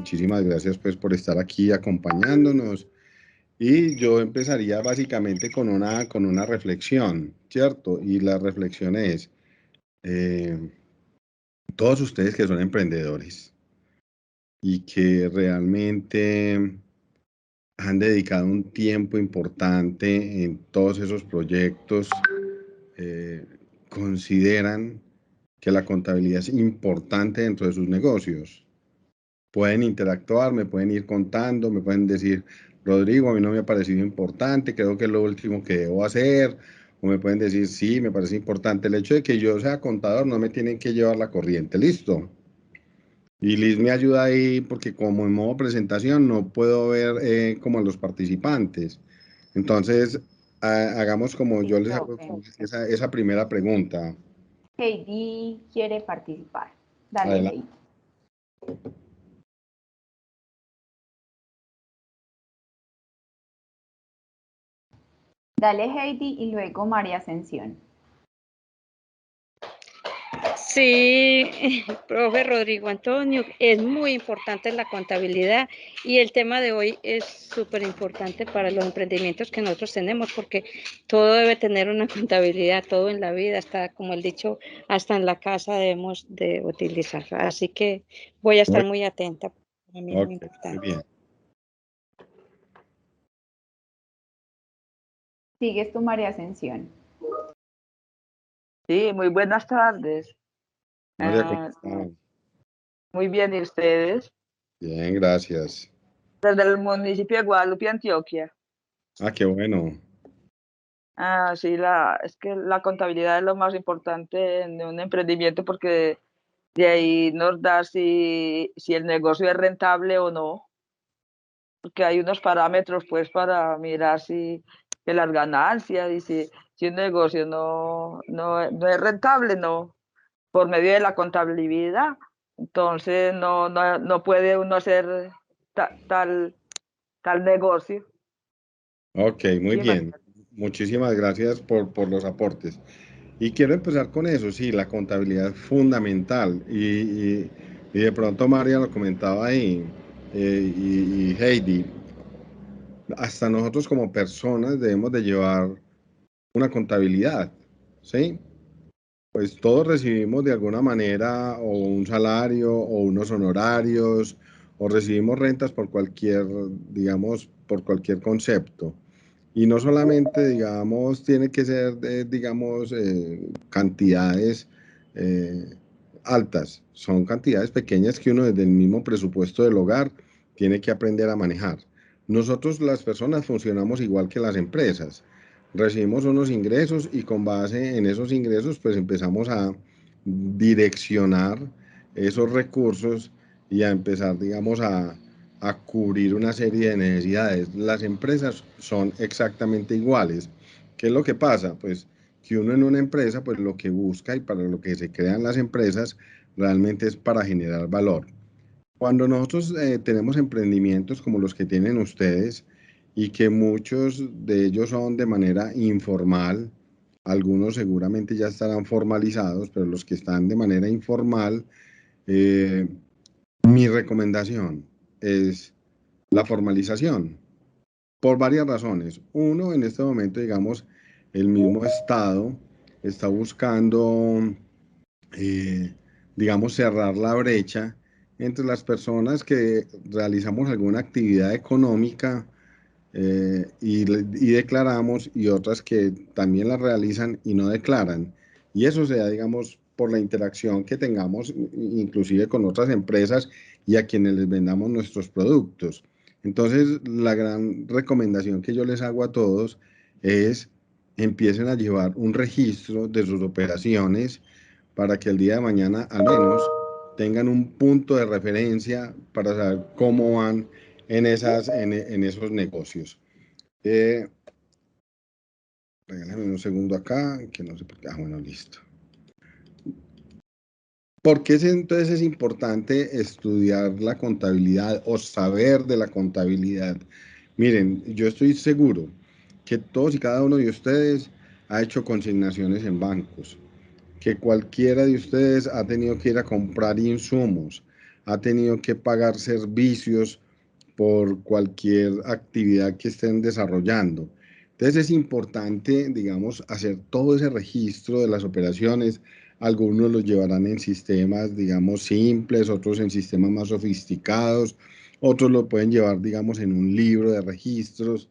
muchísimas gracias pues por estar aquí acompañándonos. Y yo empezaría básicamente con una reflexión, ¿cierto? Y la reflexión es, eh, todos ustedes que son emprendedores y que realmente han dedicado un tiempo importante en todos esos proyectos, eh, consideran que la contabilidad es importante dentro de sus negocios. Pueden interactuar, me pueden ir contando, me pueden decir, Rodrigo, a mí no me ha parecido importante, creo que es lo último que debo hacer, o me pueden decir, sí, me parece importante. El hecho de que yo sea contador no me tienen que llevar la corriente, listo. Y Liz me ayuda ahí porque como en modo presentación no puedo ver como a los participantes. Entonces, hagamos como yo les Listo, hago ven. esa primera pregunta. Heidi quiere participar. Dale, Adelante. Heidi. Dale, Heidi, y luego María Ascensión. Sí, profe Rodrigo Antonio, es muy importante la contabilidad y el tema de hoy es súper importante para los emprendimientos que nosotros tenemos porque todo debe tener una contabilidad, todo en la vida, hasta como el dicho, hasta en la casa debemos de utilizarla. Así que voy a estar muy atenta, para mí es muy Ok, muy importante. bien. Sigues tú, María Ascensión. Sí, muy buenas tardes. María, ¿cómo están? Muy bien, ¿y ustedes? Bien, gracias. Desde el municipio de Guadalupe, Antioquia. Ah, qué bueno. Sí, es que la contabilidad es lo más importante en un emprendimiento porque de ahí nos da si el negocio es rentable o no, porque hay unos parámetros pues para mirar si que las ganancias y si un negocio no es rentable, no, por medio de la contabilidad, entonces no puede uno hacer tal negocio. Ok, muy Sí, bien. Muchísimas gracias por los aportes. Y quiero empezar con eso, sí, la contabilidad es fundamental. Y de pronto María lo comentaba ahí, y Heidi, hasta nosotros como personas debemos de llevar una contabilidad, ¿sí? Pues todos recibimos de alguna manera o un salario o unos honorarios o recibimos rentas por cualquier, digamos, por cualquier concepto. Y no solamente, digamos, tiene que ser de, digamos, cantidades eh, altas, son cantidades pequeñas que uno desde el mismo presupuesto del hogar tiene que aprender a manejar. Nosotros las personas funcionamos igual que las empresas. Recibimos unos ingresos y con base en esos ingresos pues empezamos a direccionar esos recursos y a empezar, digamos, a cubrir una serie de necesidades. Las empresas son exactamente iguales. ¿Qué es lo que pasa? Pues que uno en una empresa, pues lo que busca y para lo que se crean las empresas realmente es para generar valor. Cuando nosotros tenemos emprendimientos como los que tienen ustedes y que muchos de ellos son de manera informal, algunos seguramente ya estarán formalizados, pero los que están de manera informal, eh, mi recomendación es la formalización por varias razones. Uno, en este momento, digamos, el mismo Estado está buscando, eh, digamos, cerrar la brecha entre las personas que realizamos alguna actividad económica y declaramos y otras que también la realizan y no declaran. Y eso se da, digamos, por la interacción que tengamos inclusive con otras empresas y a quienes les vendamos nuestros productos. Entonces, la gran recomendación que yo les hago a todos es empiecen a llevar un registro de sus operaciones para que el día de mañana al menos tengan un punto de referencia para saber cómo van en esos negocios. Regálame un segundo acá, que no sé por qué. Ah, bueno, listo. ¿Por qué entonces es importante estudiar la contabilidad o saber de la contabilidad? Miren, yo estoy seguro que todos y cada uno de ustedes ha hecho consignaciones en bancos, que cualquiera de ustedes ha tenido que ir a comprar insumos, ha tenido que pagar servicios por cualquier actividad que estén desarrollando. Entonces es importante, digamos, hacer todo ese registro de las operaciones. Algunos los llevarán en sistemas, digamos, simples, otros en sistemas más sofisticados, otros lo pueden llevar, digamos, en un libro de registros,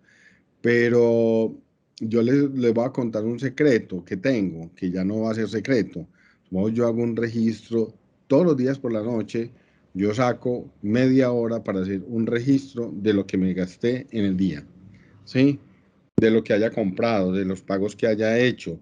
pero yo les voy a contar un secreto que tengo, que ya no va a ser secreto. Como yo hago un registro todos los días por la noche, yo saco media hora para hacer un registro de lo que me gasté en el día, ¿sí? De lo que haya comprado, de los pagos que haya hecho,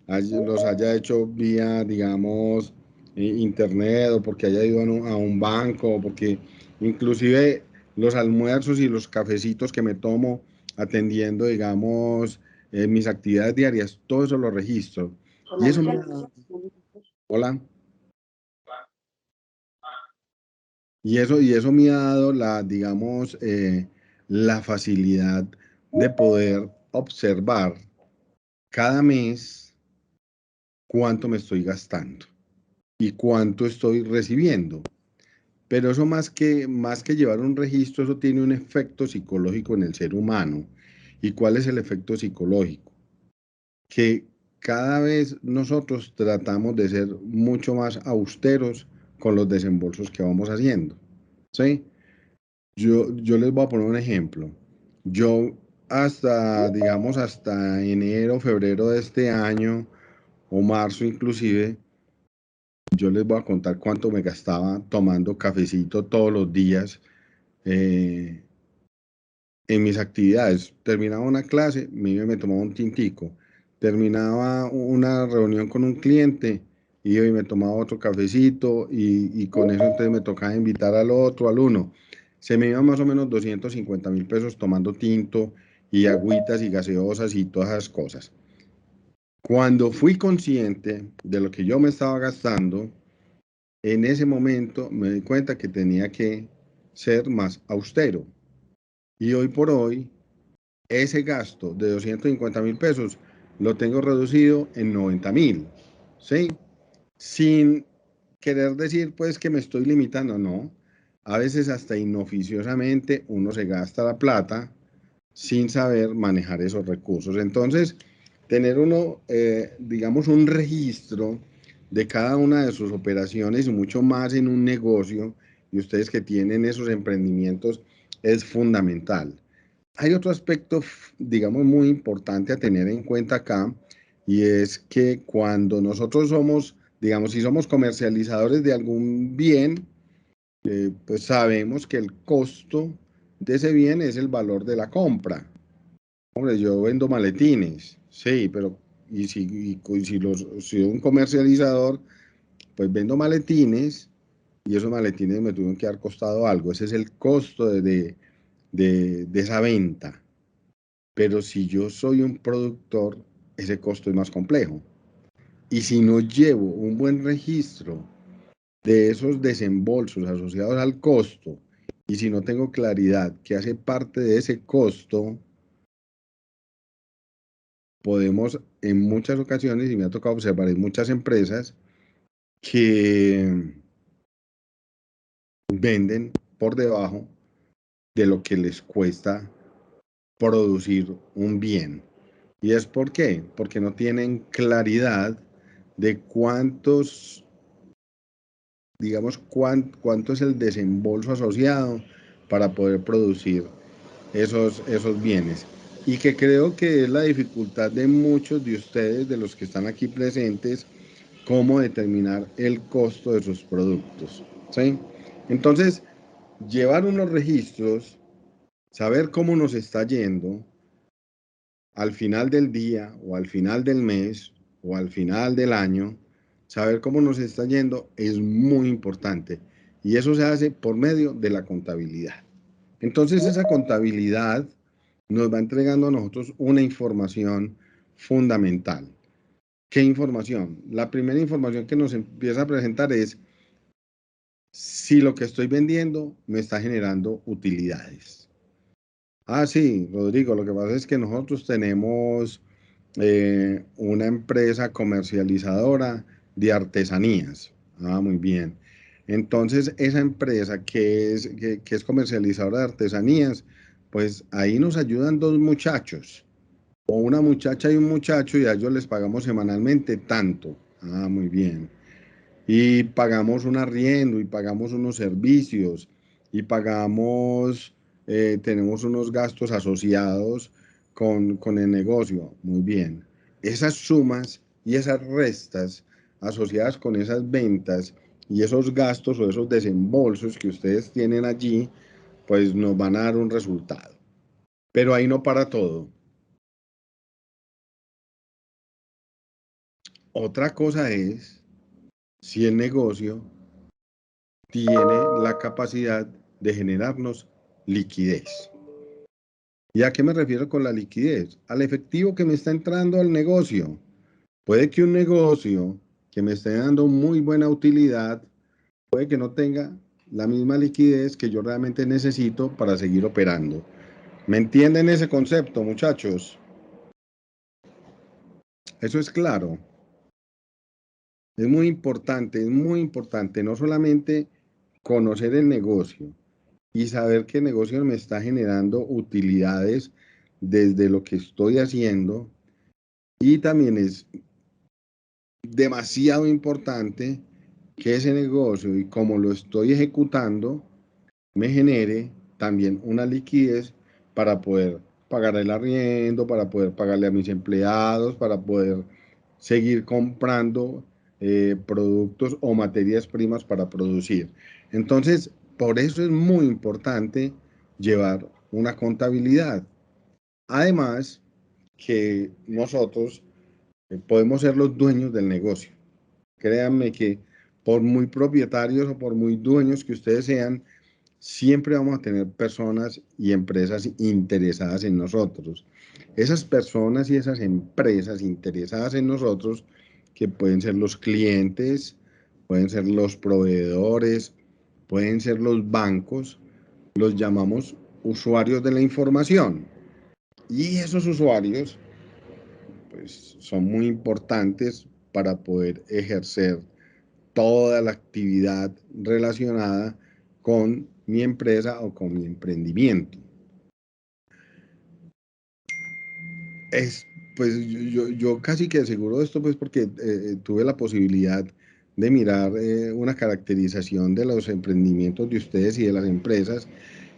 los haya hecho vía, digamos, internet, o porque haya ido a un banco, o porque inclusive los almuerzos y los cafecitos que me tomo atendiendo, digamos, mis actividades diarias, todo eso lo registro. Y eso me... Hola. Y eso me ha dado la, digamos, la facilidad de poder observar cada mes cuánto me estoy gastando y cuánto estoy recibiendo. Pero eso más que llevar un registro, eso tiene un efecto psicológico en el ser humano. ¿Y cuál es el efecto psicológico? Que cada vez nosotros tratamos de ser mucho más austeros con los desembolsos que vamos haciendo, ¿sí? Yo les voy a poner un ejemplo. Yo hasta, digamos, hasta enero, febrero de este año, o marzo inclusive, yo les voy a contar cuánto me gastaba tomando cafecito todos los días eh, en mis actividades. Terminaba una clase, me tomaba un tintico. Terminaba una reunión con un cliente, iba y me tomaba otro cafecito y con eso entonces me tocaba invitar al otro, al uno. Se me iban más o menos 250.000 pesos tomando tinto y agüitas y gaseosas y todas esas cosas. Cuando fui consciente de lo que yo me estaba gastando, en ese momento me di cuenta que tenía que ser más austero. Y hoy por hoy, ese gasto de 250.000 pesos lo tengo reducido en 90.000, ¿sí? Sin querer decir pues que me estoy limitando, no. A veces hasta inoficiosamente uno se gasta la plata sin saber manejar esos recursos. Entonces, tener uno, digamos, un registro de cada una de sus operaciones y mucho más en un negocio, y ustedes que tienen esos emprendimientos, es fundamental. Hay otro aspecto, digamos, muy importante a tener en cuenta acá, y es que cuando nosotros somos, digamos, si somos comercializadores de algún bien, pues sabemos que el costo de ese bien es el valor de la compra. Hombre, yo vendo maletines, sí, pero si un comercializador, pues vendo maletines y esos maletines me tuvieron que haber costado algo. Ese es el costo de esa venta. Pero si yo soy un productor, ese costo es más complejo. Y si no llevo un buen registro de esos desembolsos asociados al costo, y si no tengo claridad que hace parte de ese costo, podemos en muchas ocasiones, y me ha tocado observar en muchas empresas, que venden por debajo de lo que les cuesta producir un bien. ¿Y es por qué? Porque no tienen claridad de cuántos, digamos, cuánto es el desembolso asociado para poder producir esos bienes. Y que creo que es la dificultad de muchos de ustedes, de los que están aquí presentes, cómo determinar el costo de sus productos, ¿sí? Entonces, llevar unos registros, saber cómo nos está yendo al final del día o al final del mes o al final del año, saber cómo nos está yendo es muy importante. Y eso se hace por medio de la contabilidad. Entonces, esa contabilidad nos va entregando a nosotros una información fundamental. ¿Qué información? La primera información que nos empieza a presentar es si lo que estoy vendiendo me está generando utilidades. Ah, sí, Rodrigo, lo que pasa es que nosotros tenemos una empresa comercializadora de artesanías. Ah, muy bien. Entonces, esa empresa que es comercializadora de artesanías, pues ahí nos ayudan dos muchachos, o una muchacha y un muchacho, y a ellos les pagamos semanalmente tanto. Ah, muy bien. Y pagamos un arriendo, y pagamos unos servicios, y pagamos, tenemos unos gastos asociados con el negocio. Muy bien. Esas sumas y esas restas asociadas con esas ventas y esos gastos o esos desembolsos que ustedes tienen allí, pues nos van a dar un resultado. Pero ahí no para todo. Otra cosa es si el negocio tiene la capacidad de generarnos liquidez. ¿Y a qué me refiero con la liquidez? Al efectivo que me está entrando al negocio. Puede que un negocio que me esté dando muy buena utilidad, puede que no tenga la misma liquidez que yo realmente necesito para seguir operando. ¿Me entienden ese concepto, muchachos? Eso es claro. Es muy importante no solamente conocer el negocio y saber que el negocio me está generando utilidades desde lo que estoy haciendo, y también es demasiado importante que ese negocio y como lo estoy ejecutando me genere también una liquidez para poder pagar el arriendo, para poder pagarle a mis empleados, para poder seguir comprando productos o materias primas para producir. Entonces, por eso es muy importante llevar una contabilidad. Además, que nosotros podemos ser los dueños del negocio. Créanme que por muy propietarios o por muy dueños que ustedes sean, siempre vamos a tener personas y empresas interesadas en nosotros. Esas personas y esas empresas interesadas en nosotros, que pueden ser los clientes, pueden ser los proveedores, pueden ser los bancos, los llamamos usuarios de la información. Y esos usuarios, pues, son muy importantes para poder ejercer toda la actividad relacionada con mi empresa o con mi emprendimiento. Es, pues yo casi que seguro de esto, pues porque tuve la posibilidad de mirar una caracterización de los emprendimientos de ustedes y de las empresas,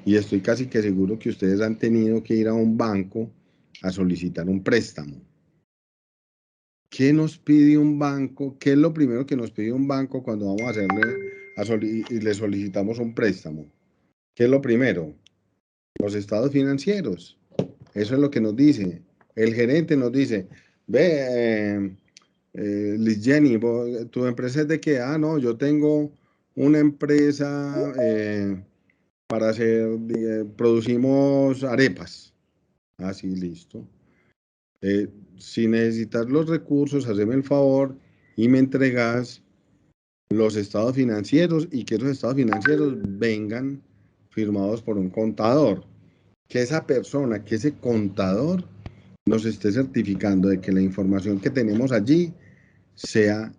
y estoy casi que seguro que ustedes han tenido que ir a un banco a solicitar un préstamo. ¿Qué nos pide un banco? ¿Qué es lo primero que nos pide un banco cuando vamos a hacerle y le solicitamos un préstamo? ¿Qué es lo primero? Los estados financieros. Eso es lo que nos dice. El gerente nos dice, ve, Liz Jenny, ¿tu empresa es de qué? Ah, no, yo tengo una empresa para hacer, producimos arepas. Ah, sí, listo. Si necesitas los recursos, haceme el favor y me entregas los estados financieros, y que esos estados financieros vengan firmados por un contador. Que esa persona, que ese contador nos esté certificando de que la información que tenemos allí sea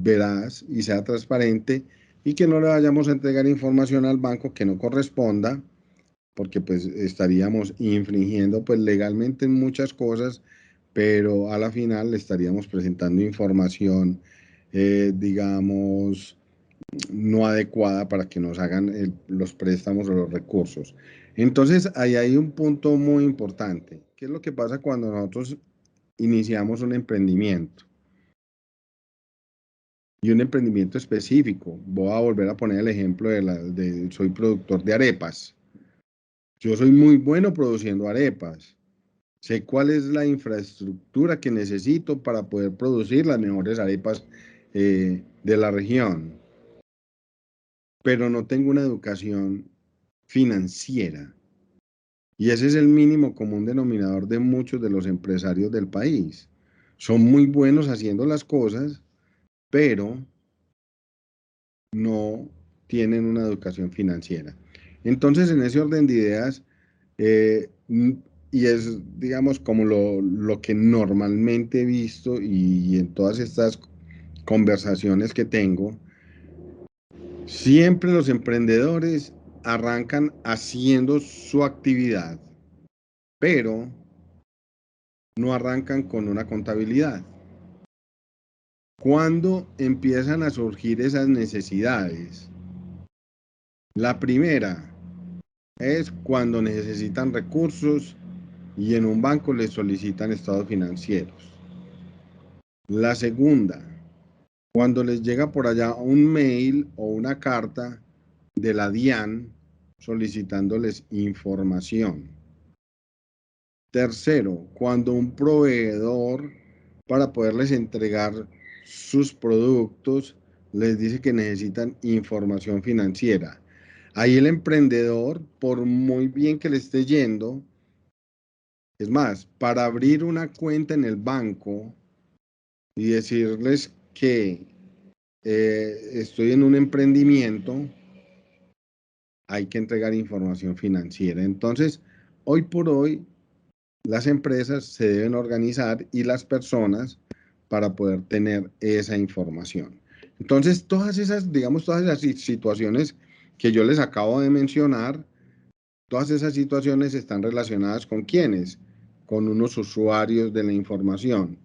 veraz y sea transparente, y que no le vayamos a entregar información al banco que no corresponda, porque pues estaríamos infringiendo pues legalmente en muchas cosas, pero a la final le estaríamos presentando información, digamos, no adecuada para que nos hagan los préstamos o los recursos. Entonces, ahí hay un punto muy importante. ¿Qué es lo que pasa cuando nosotros iniciamos un emprendimiento? Y un emprendimiento específico. Voy a volver a poner el ejemplo soy productor de arepas. Yo soy muy bueno produciendo arepas. Sé cuál es la infraestructura que necesito para poder producir las mejores arepas de la región, pero no tengo una educación financiera. Y ese es el mínimo común denominador de muchos de los empresarios del país. Son muy buenos haciendo las cosas, pero no tienen una educación financiera. Entonces, en ese orden de ideas, y es, digamos, como lo que normalmente he visto y en todas estas conversaciones que tengo, Siempre los emprendedores arrancan haciendo su actividad, pero no arrancan con una contabilidad. ¿Cuándo empiezan a surgir esas necesidades? La primera es cuando necesitan recursos y en un banco les solicitan estados financieros. La segunda, cuando les llega por allá un mail o una carta de la DIAN solicitándoles información. Tercero, cuando un proveedor, para poderles entregar sus productos, les dice que necesitan información financiera. Ahí el emprendedor, por muy bien que le esté yendo, es más, para abrir una cuenta en el banco y decirles que estoy en un emprendimiento, hay que entregar información financiera. Entonces, hoy por hoy, las empresas se deben organizar y las personas para poder tener esa información. Entonces, todas esas, digamos, todas esas situaciones que yo les acabo de mencionar, todas esas situaciones están relacionadas con quiénes, con unos usuarios de la información.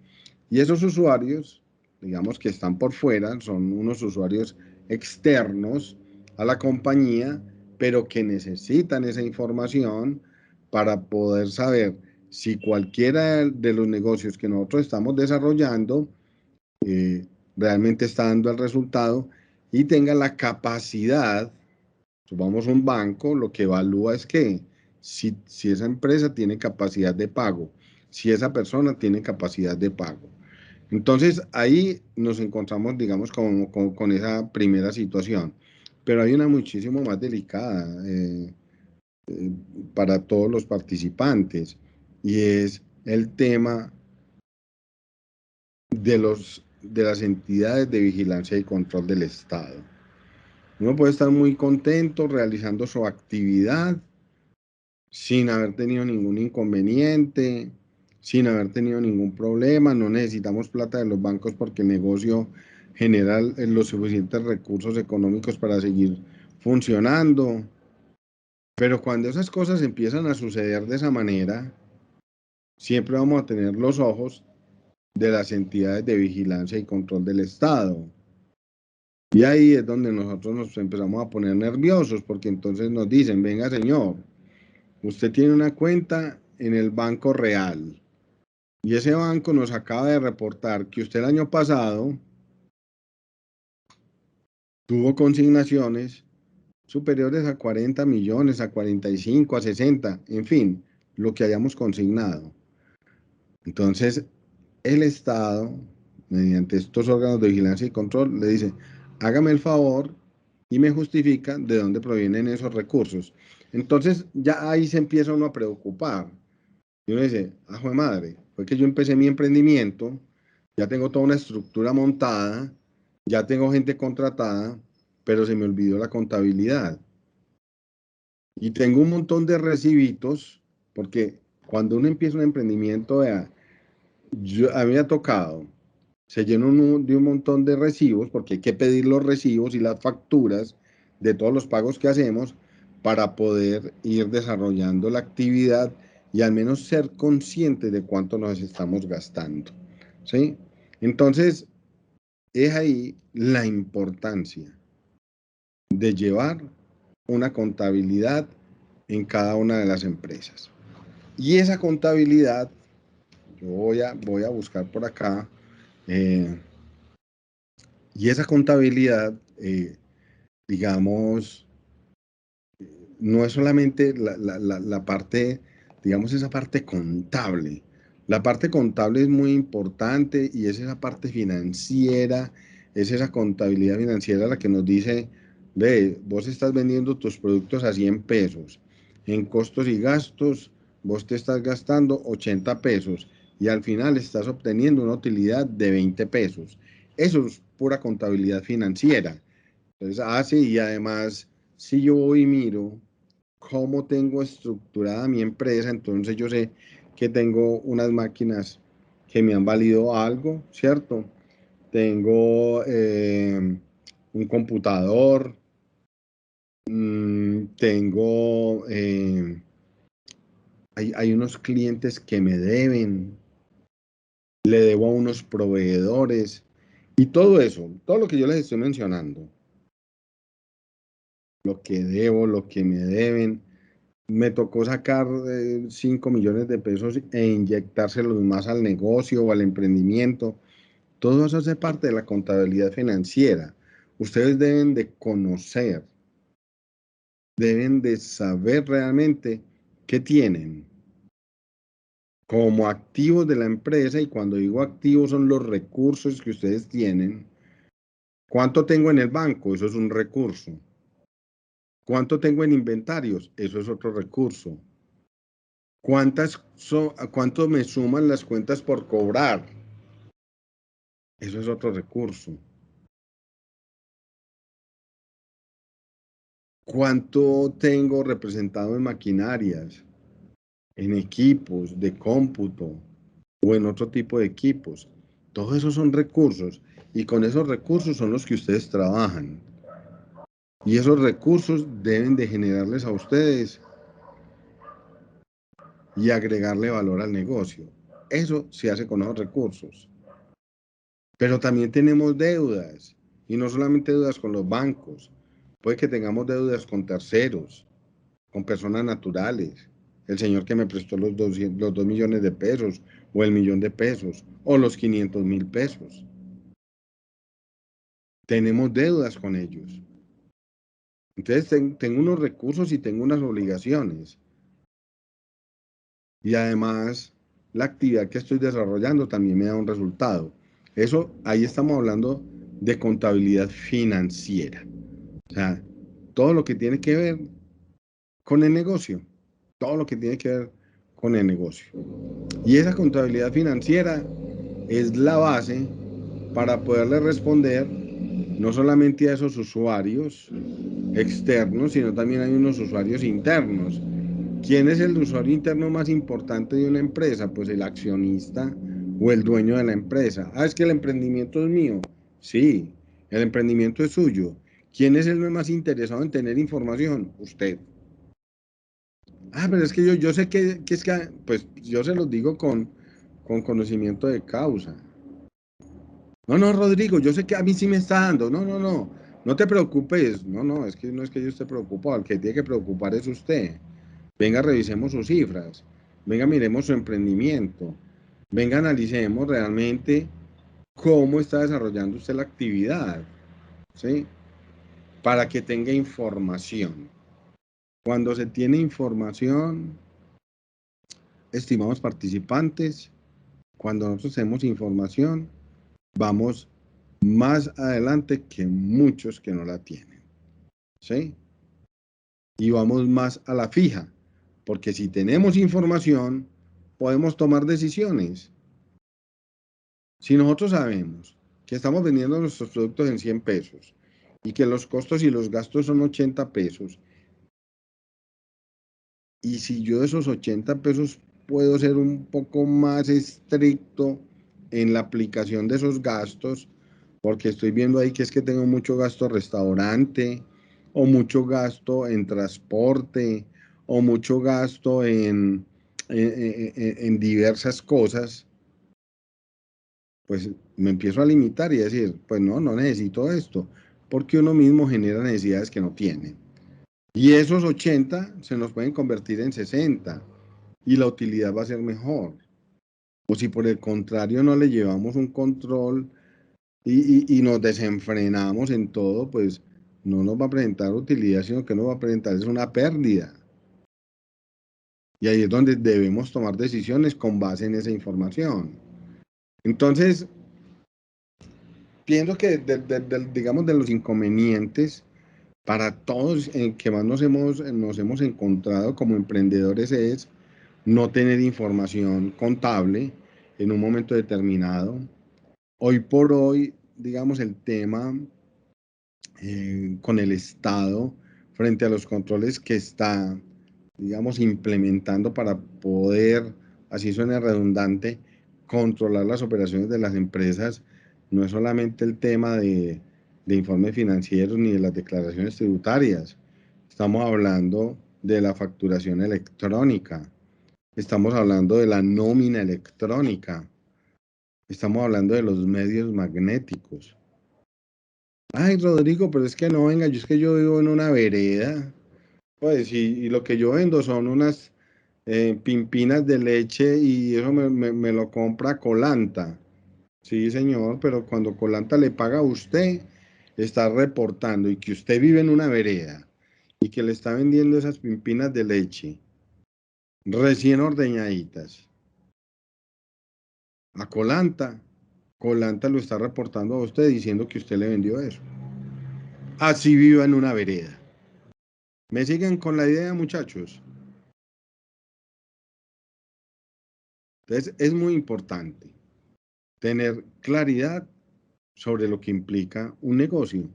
Y esos usuarios, digamos que están por fuera, son unos usuarios externos a la compañía, pero que necesitan esa información para poder saber si cualquiera de los negocios que nosotros estamos desarrollando realmente está dando el resultado y tenga la capacidad. Supongamos un banco, lo que evalúa es que si esa empresa tiene capacidad de pago, si esa persona tiene capacidad de pago. Entonces ahí nos encontramos, digamos, con esa primera situación. Pero hay una muchísimo más delicada eh, para todos los participantes y es el tema de las entidades de vigilancia y control del Estado. Uno puede estar muy contento realizando su actividad sin haber tenido ningún inconveniente, sin haber tenido ningún problema. No necesitamos plata de los bancos porque el negocio genera los suficientes recursos económicos para seguir funcionando. Pero cuando esas cosas empiezan a suceder de esa manera, siempre vamos a tener los ojos de las entidades de vigilancia y control del Estado. Y ahí es donde nosotros nos empezamos a poner nerviosos, porque entonces nos dicen, venga señor, usted tiene una cuenta en el banco real y ese banco nos acaba de reportar que usted el año pasado tuvo consignaciones superiores a 40 millones, a 45, a 60, en fin, lo que hayamos consignado. Entonces, el Estado, mediante estos órganos de vigilancia y control, le dice, hágame el favor y me justifica de dónde provienen esos recursos. Entonces, ya ahí se empieza uno a preocupar. Y uno dice, ah, jue madre, fue que yo empecé mi emprendimiento, ya tengo toda una estructura montada, ya tengo gente contratada, pero se me olvidó la contabilidad. Y tengo un montón de recibitos, porque cuando uno empieza un emprendimiento, vea, a mí me ha tocado, se llena de un montón de recibos, porque hay que pedir los recibos y las facturas de todos los pagos que hacemos para poder ir desarrollando la actividad y al menos ser conscientes de cuánto nos estamos gastando. ¿Sí? Entonces, es ahí la importancia de llevar una contabilidad en cada una de las empresas. Y esa contabilidad, yo voy a buscar por acá, eh, y esa contabilidad, digamos, no es solamente la parte, digamos, esa parte contable. La parte contable es muy importante y es esa parte financiera, es esa contabilidad financiera la que nos dice, ve, vos estás vendiendo tus productos a 100 pesos. En costos y gastos, vos te estás gastando 80 pesos y al final estás obteniendo una utilidad de 20 pesos. Eso es pura contabilidad financiera. Entonces, sí, y además, si yo voy y miro cómo tengo estructurada mi empresa, entonces yo sé que tengo unas máquinas que me han valido algo, ¿cierto? Tengo un computador, tengo, hay unos clientes que me deben, le debo a unos proveedores y todo eso, todo lo que yo les estoy mencionando, lo que debo, lo que me deben, me tocó sacar 5 millones de pesos e inyectárselos más al negocio o al emprendimiento. Todo eso hace parte de la contabilidad financiera. Ustedes deben de conocer, deben de saber realmente qué tienen como activos de la empresa, y cuando digo activos son los recursos que ustedes tienen. ¿Cuánto tengo en el banco? Eso es un recurso. ¿Cuánto tengo en inventarios? Eso es otro recurso. ¿Cuánto me suman las cuentas por cobrar? Eso es otro recurso. ¿Cuánto tengo representado en maquinarias, en equipos de cómputo o en otro tipo de equipos? Todos esos son recursos, y con esos recursos son los que ustedes trabajan. Y esos recursos deben de generarles a ustedes y agregarle valor al negocio. Eso se hace con esos recursos. Pero también tenemos deudas, y no solamente deudas con los bancos. Puede que tengamos deudas con terceros, con personas naturales. El señor que me prestó los 2 millones de pesos, o el 1.000.000 de pesos, o los 500.000 pesos. Tenemos deudas con ellos. Entonces tengo unos recursos y tengo unas obligaciones. Y además, la actividad que estoy desarrollando también me da un resultado. Eso, ahí estamos hablando de contabilidad financiera. O sea, todo lo que tiene que ver con el negocio. Todo lo que tiene que ver con el negocio. Y esa contabilidad financiera es la base para poderle responder no solamente a esos usuarios externos, sino también hay unos usuarios internos. ¿Quién es el usuario interno más importante de una empresa? Pues el accionista o el dueño de la empresa. Ah, es que el emprendimiento es mío. Sí, el emprendimiento es suyo. ¿Quién es el más interesado en tener información? Usted. Ah, pero es que yo sé que es que, pues yo se los digo con conocimiento de causa. No, no, Rodrigo, yo sé que a mí sí me está dando. No, no, no, no te preocupes. No, no, es que no es que yo esté preocupado. El que tiene que preocupar es usted. Venga, revisemos sus cifras. Venga, miremos su emprendimiento. Venga, analicemos realmente cómo está desarrollando usted la actividad, ¿sí? Para que tenga información. Cuando se tiene información, estimados participantes, cuando nosotros tenemos información, vamos más adelante que muchos que no la tienen, ¿sí? Y vamos más a la fija, porque si tenemos información, podemos tomar decisiones. Si nosotros sabemos que estamos vendiendo nuestros productos en 100 pesos y que los costos y los gastos son 80 pesos, y si yo de esos 80 pesos puedo ser un poco más estricto en la aplicación de esos gastos, porque estoy viendo ahí que es que tengo mucho gasto restaurante, o mucho gasto en transporte, o mucho gasto en diversas cosas, pues me empiezo a limitar y decir, pues no, no necesito esto, porque uno mismo genera necesidades que no tiene. Y esos 80 se nos pueden convertir en 60 y la utilidad va a ser mejor. O si por el contrario no le llevamos un control y nos desenfrenamos en todo, pues no nos va a presentar utilidad, sino que nos va a presentar es una pérdida. Y ahí es donde debemos tomar decisiones con base en esa información. Entonces, pienso que digamos de los inconvenientes para todos en que más nos hemos encontrado como emprendedores es no tener información contable en un momento determinado. Hoy por hoy, digamos, el tema con el Estado frente a los controles que está, digamos, implementando para poder, así suena redundante, controlar las operaciones de las empresas, no es solamente el tema de informes financieros ni de las declaraciones tributarias. estamos hablando de la facturación electrónica, estamos hablando de la nómina electrónica, estamos hablando de los medios magnéticos. Ay, Rodrigo, pero es que no, venga, es que yo vivo en una vereda, pues, y lo que yo vendo son unas pimpinas de leche y eso me lo compra Colanta. Sí, señor, pero cuando Colanta le paga a usted, está reportando y que usted vive en una vereda y que le está vendiendo esas pimpinas de leche recién ordeñaditas a Colanta. Colanta lo está reportando a usted diciendo que usted le vendió eso. Así viva en una vereda. ¿Me siguen con la idea, muchachos? Entonces, es muy importante tener claridad sobre lo que implica un negocio,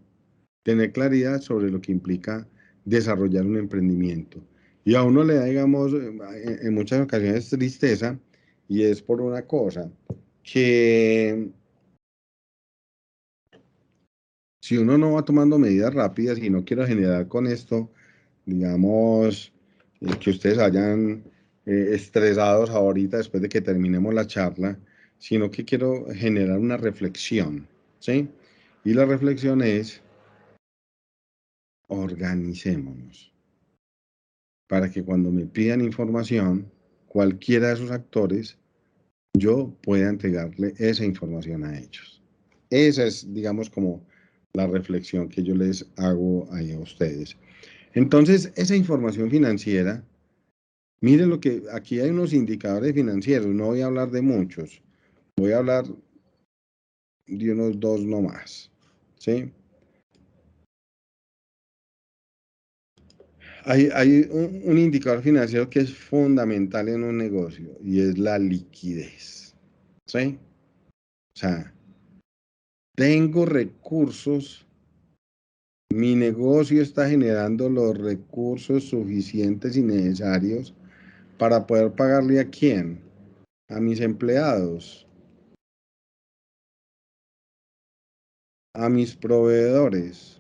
tener claridad sobre lo que implica desarrollar un emprendimiento. Y a uno le da, digamos, en muchas ocasiones tristeza, y es por una cosa, que si uno no va tomando medidas rápidas y no quiero generar con esto, digamos, que ustedes hayan estresados ahorita después de que terminemos la charla, sino que quiero generar una reflexión, ¿sí? Y la reflexión es, organicémonos para que cuando me pidan información, cualquiera de esos actores, yo pueda entregarle esa información a ellos. Esa es, digamos, como la reflexión que yo les hago ahí a ustedes. Entonces, esa información financiera, miren lo que, aquí hay unos indicadores financieros, no voy a hablar de muchos, voy a hablar de unos dos nomás, ¿sí? Hay un indicador financiero que es fundamental en un negocio y es la liquidez, ¿sí? O sea, tengo recursos, mi negocio está generando los recursos suficientes y necesarios para poder pagarle a quién, a mis empleados, a mis proveedores,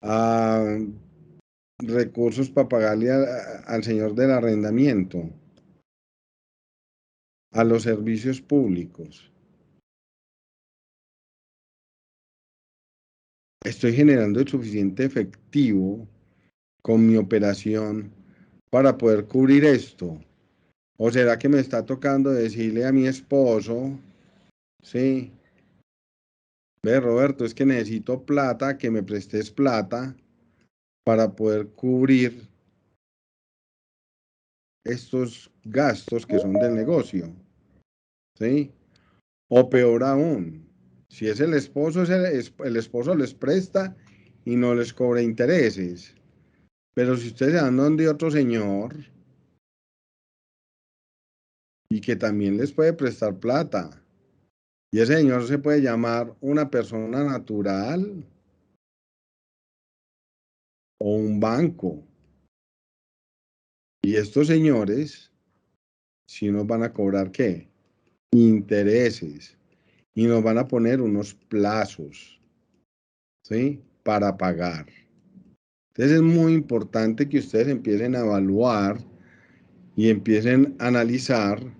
a recursos para pagarle al señor del arrendamiento, a los servicios públicos. Estoy generando el suficiente efectivo con mi operación para poder cubrir esto. ¿O será que me está tocando decirle a mi esposo, sí, ve Roberto, es que necesito plata, que me prestes plata para poder cubrir estos gastos que son del negocio, ¿sí? O peor aún, si es el esposo, el esposo les presta y no les cobra intereses. Pero si ustedes se dan donde otro señor y que también les puede prestar plata, y ese señor se puede llamar una persona natural o un banco. Y estos señores, si nos van a cobrar ¿qué? Intereses. Y nos van a poner unos plazos, ¿sí? Para pagar. Entonces es muy importante que ustedes empiecen a evaluar y empiecen a analizar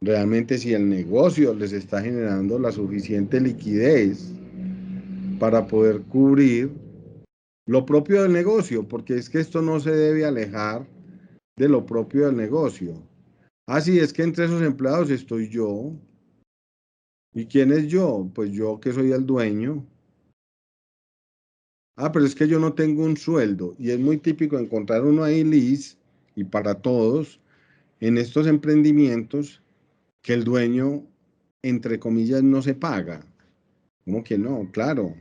realmente si el negocio les está generando la suficiente liquidez para poder cubrir lo propio del negocio, porque es que esto no se debe alejar de lo propio del negocio. Así es que entre esos empleados estoy yo. ¿Y quién es yo? Pues yo que soy el dueño. Ah, pero es que yo no tengo un sueldo. Y es muy típico encontrar uno ahí, Liz, y para todos, en estos emprendimientos, que el dueño, entre comillas, no se paga. ¿Cómo que no? Claro.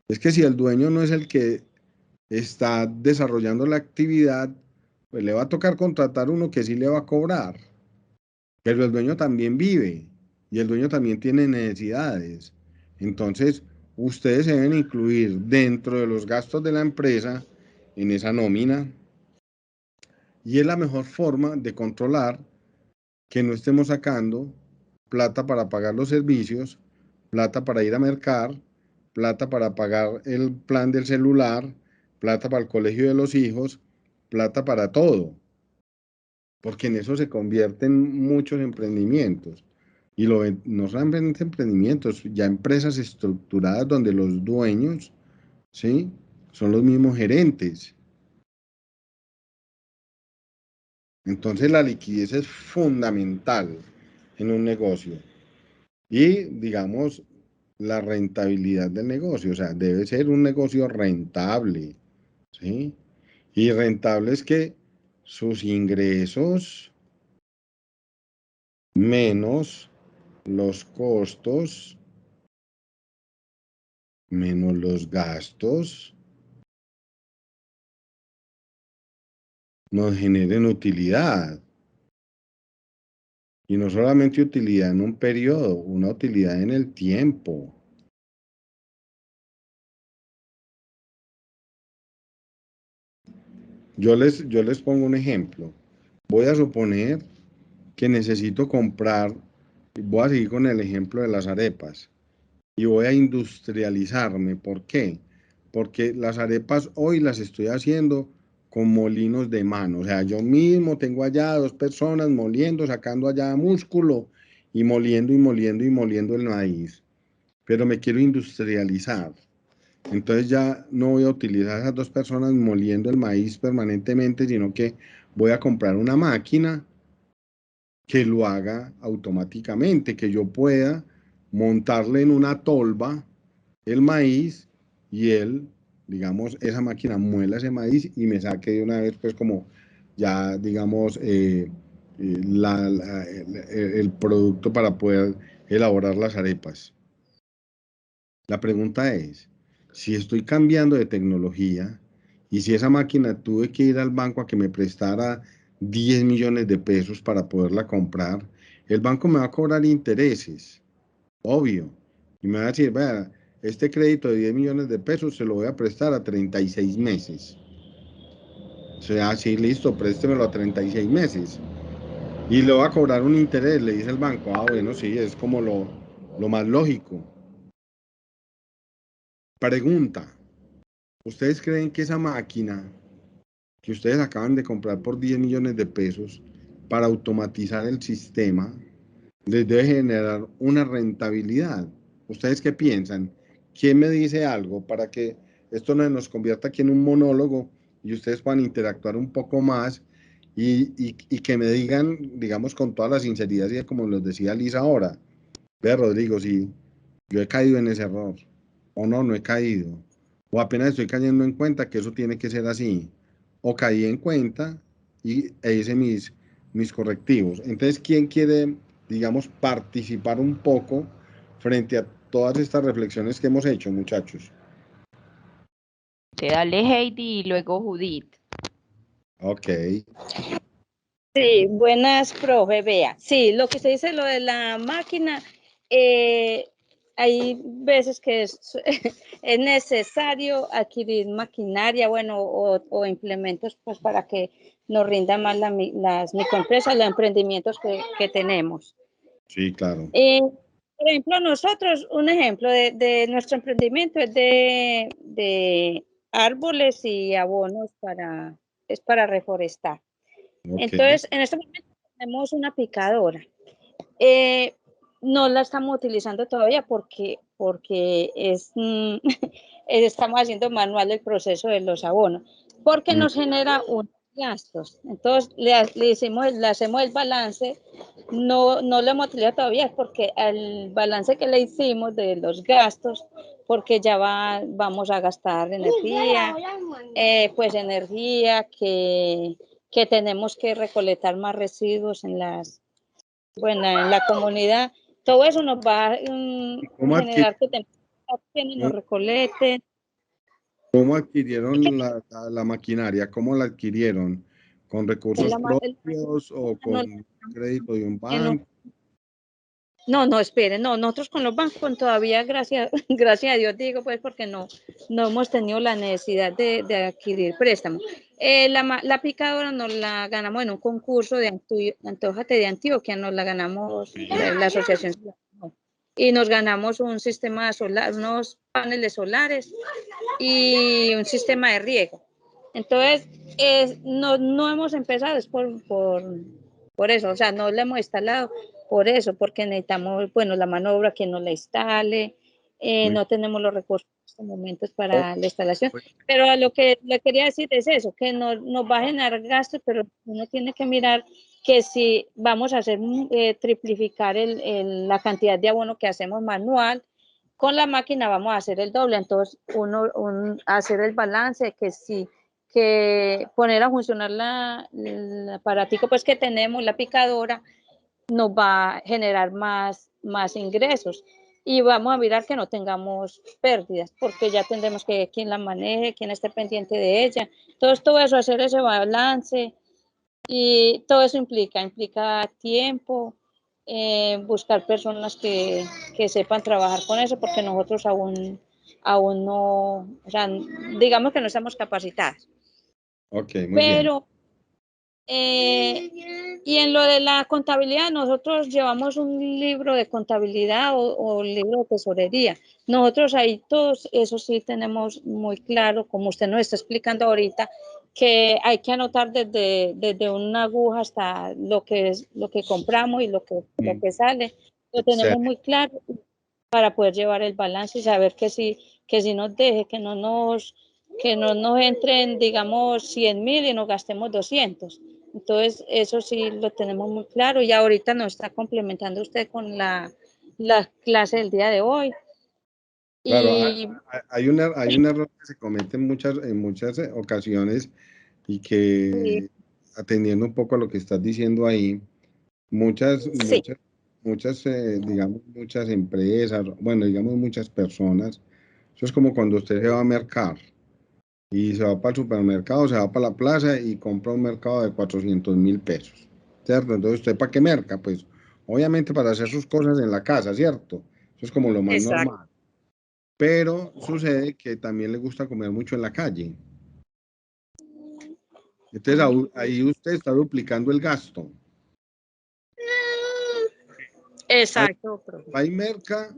Es que si el dueño no es el que está desarrollando la actividad, pues le va a tocar contratar uno que sí le va a cobrar. Pero el dueño también vive y el dueño también tiene necesidades. Entonces, ustedes se deben incluir dentro de los gastos de la empresa en esa nómina y es la mejor forma de controlar que no estemos sacando plata para pagar los servicios, plata para ir a mercar, plata para pagar el plan del celular, plata para el colegio de los hijos, plata para todo, porque en eso se convierten muchos emprendimientos. Y no solamente emprendimientos, ya empresas estructuradas donde los dueños, ¿sí?, son los mismos gerentes. Entonces la liquidez es fundamental en un negocio. Y digamos, la rentabilidad del negocio, o sea, debe ser un negocio rentable, ¿sí? Y rentable es que sus ingresos menos los costos, menos los gastos, nos generen utilidad. Y no solamente utilidad en un periodo, una utilidad en el tiempo. Yo les pongo un ejemplo. Voy a suponer que necesito comprar, voy a seguir con el ejemplo de las arepas, y voy a industrializarme. ¿Por qué? Porque las arepas hoy las estoy haciendo con molinos de mano. O sea, yo mismo tengo allá 2 personas moliendo, sacando allá músculo y moliendo y moliendo y moliendo el maíz. Pero me quiero industrializar. Entonces ya no voy a utilizar a esas 2 personas moliendo el maíz permanentemente, sino que voy a comprar una máquina que lo haga automáticamente, que yo pueda montarle en una tolva el maíz y él, digamos, esa máquina muela ese maíz y me saque de una vez, pues como ya, digamos, el producto para poder elaborar las arepas. La pregunta es, si estoy cambiando de tecnología y si esa máquina tuve que ir al banco a que me prestara 10 millones de pesos para poderla comprar, el banco me va a cobrar intereses, obvio, y me va a decir, vea, este crédito de 10 millones de pesos se lo voy a prestar a 36 meses. O sea, sí, listo, préstemelo a 36 meses. Y le va a cobrar un interés, le dice el banco, ah, bueno, sí, es como lo más lógico. Pregunta. ¿Ustedes creen que esa máquina que ustedes acaban de comprar por 10 millones de pesos para automatizar el sistema les debe generar una rentabilidad? ¿Ustedes qué piensan? ¿Quién me dice algo para que esto no nos convierta aquí en un monólogo y ustedes puedan interactuar un poco más y que me digan, digamos, con toda la sinceridad, y como los decía Lisa ahora, vea, Rodrigo, si yo he caído en ese error o no, no he caído? O apenas estoy cayendo en cuenta que eso tiene que ser así. O caí en cuenta e hice mis correctivos. Entonces, ¿quién quiere, digamos, participar un poco frente a todas estas reflexiones que hemos hecho, muchachos? Te dale Heidi y luego Judith. Ok. Sí, buenas, profe, vea. Sí, lo que usted dice, lo de la máquina, hay veces que es, es necesario adquirir maquinaria, bueno, o implementos pues para que nos rindan más las microempresas, los emprendimientos que tenemos. Sí, claro. Por ejemplo, nosotros, un ejemplo de nuestro emprendimiento es de árboles y abonos es para reforestar. Ok. Entonces, en este momento tenemos una picadora. No la estamos utilizando todavía porque estamos haciendo manual el proceso de los abonos, porque nos genera unos gastos. Entonces, le hacemos el balance, no lo hemos utilizado todavía porque el balance que le hicimos de los gastos, porque ya vamos a gastar energía, pues energía que tenemos que recolectar más residuos en la comunidad. Todo eso nos va a ¿Cómo generar que nos recolecten. cómo adquirieron la maquinaria? ¿Cómo la adquirieron? ¿Con recursos propios o con crédito de un banco? No, esperen, no, nosotros con los bancos todavía, gracias a Dios digo, pues porque no hemos tenido la necesidad de adquirir préstamos. La picadora nos la ganamos en un concurso de Antójate de Antioquia, nos la ganamos la asociación. y nos ganamos un sistema solar, unos paneles solares y un sistema de riego. Entonces, no hemos empezado, es por eso, o sea, no lo hemos instalado por eso, porque necesitamos, bueno, la mano de obra que nos la instale, no tenemos los recursos en estos momentos para la instalación, pero a lo que le quería decir es eso, que nos va a generar gastos, pero uno tiene que mirar que si vamos a hacer triplificar la cantidad de abono que hacemos manual, con la máquina vamos a hacer el doble, entonces hacer el balance, que poner a funcionar el aparatico pues que tenemos, la picadora, nos va a generar más ingresos y vamos a mirar que no tengamos pérdidas, porque ya tendremos que quien la maneje, quien esté pendiente de ella, todo eso, hacer ese balance y todo eso implica tiempo, buscar personas que sepan trabajar con eso, porque nosotros aún no, o sea, digamos que no estamos capacitadas. Ok, muy bien. Pero y en lo de la contabilidad, nosotros llevamos un libro de contabilidad o libro de tesorería. Nosotros ahí todos, eso sí tenemos muy claro, como usted nos está explicando ahorita, que hay que anotar desde una aguja hasta lo que compramos y lo que sale. Lo tenemos muy claro para poder llevar el balance y saber que si nos deje, que no nos entren, digamos, 100.000 y nos gastemos 200. Entonces, eso sí lo tenemos muy claro y ahorita nos está complementando usted con la clase del día de hoy. Claro, Y hay un error que se comete en muchas ocasiones y que, atendiendo un poco a lo que estás diciendo ahí, muchas, digamos, muchas empresas, bueno, digamos, muchas personas, eso es como cuando usted se va a mercar y se va para el supermercado, se va para la plaza y compra un mercado de 400.000 pesos, ¿cierto? Entonces, ¿usted para qué merca? Pues, obviamente para hacer sus cosas en la casa, ¿cierto? Eso es como lo más normal. Pero sucede que también le gusta comer mucho en la calle. Entonces, ahí usted está duplicando el gasto. Exacto. Hay merca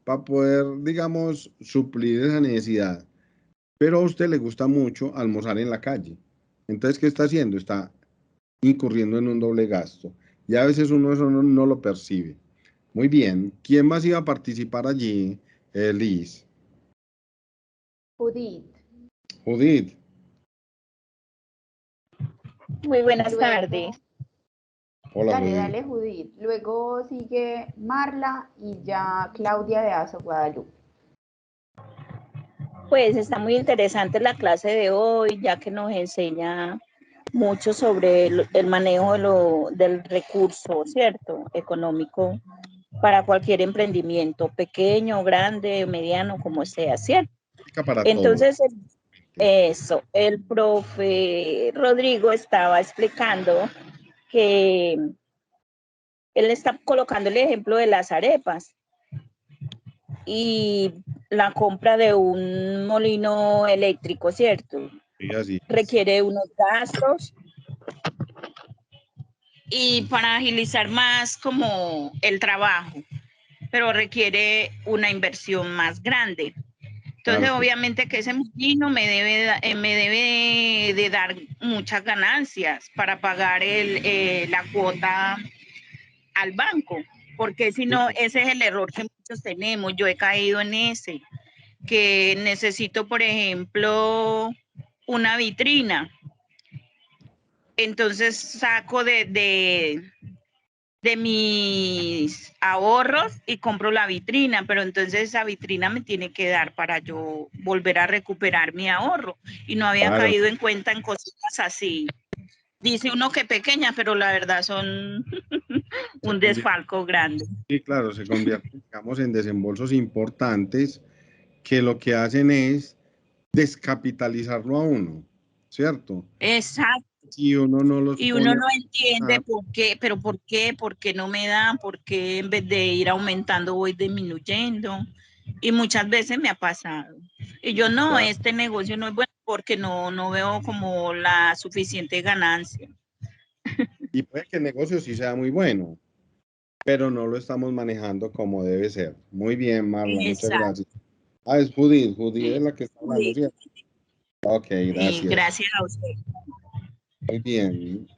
para poder, digamos, suplir esa necesidad. Pero a usted le gusta mucho almorzar en la calle. Entonces, ¿qué está haciendo? Está incurriendo en un doble gasto. Y a veces uno eso no lo percibe. Muy bien. ¿Quién más iba a participar allí, Liz? Judith. Judith. Muy buenas tardes. Hola, Dale, Judith. dale, Judith. Luego sigue Marla y ya Claudia de Aso Guadalupe. Pues está muy interesante la clase de hoy, ya que nos enseña mucho sobre el manejo del recurso, ¿cierto? Económico para cualquier emprendimiento, pequeño, grande, mediano, como sea, ¿cierto? Para Entonces, todos. el profe Rodrigo estaba explicando que él está colocando el ejemplo de las arepas y la compra de un molino eléctrico, ¿cierto? Sí, así es. Requiere unos gastos y para agilizar más como el trabajo, pero requiere una inversión más grande. Entonces, Claro. obviamente que ese molino me debe de dar muchas ganancias para pagar la cuota al banco, porque si no, ese es el error que muchos tenemos. Yo he caído en ese, que necesito, por ejemplo, una vitrina. Entonces saco de mis ahorros y compro la vitrina, pero entonces esa vitrina me tiene que dar para yo volver a recuperar mi ahorro. Y no había caído en cuenta en cositas así. Dice uno que pequeña, pero la verdad son un desfalco grande. Sí, claro, se convierten, digamos, en desembolsos importantes que lo que hacen es descapitalizarlo a uno, ¿cierto? Exacto. Si uno no los Y uno no entiende por qué, pero ¿por qué no me dan? ¿Por qué en vez de ir aumentando voy disminuyendo? Y muchas veces me ha pasado. Y yo no, claro, este negocio no es bueno porque no veo como la suficiente ganancia. Y puede que el negocio sí sea muy bueno, pero no lo estamos manejando como debe ser. Muy bien, Marla, muchas Exacto. gracias. Ah, es Judith, Judith es la que está hablando, Sí, ¿cierto? Ok, gracias. gracias a usted. Muy bien.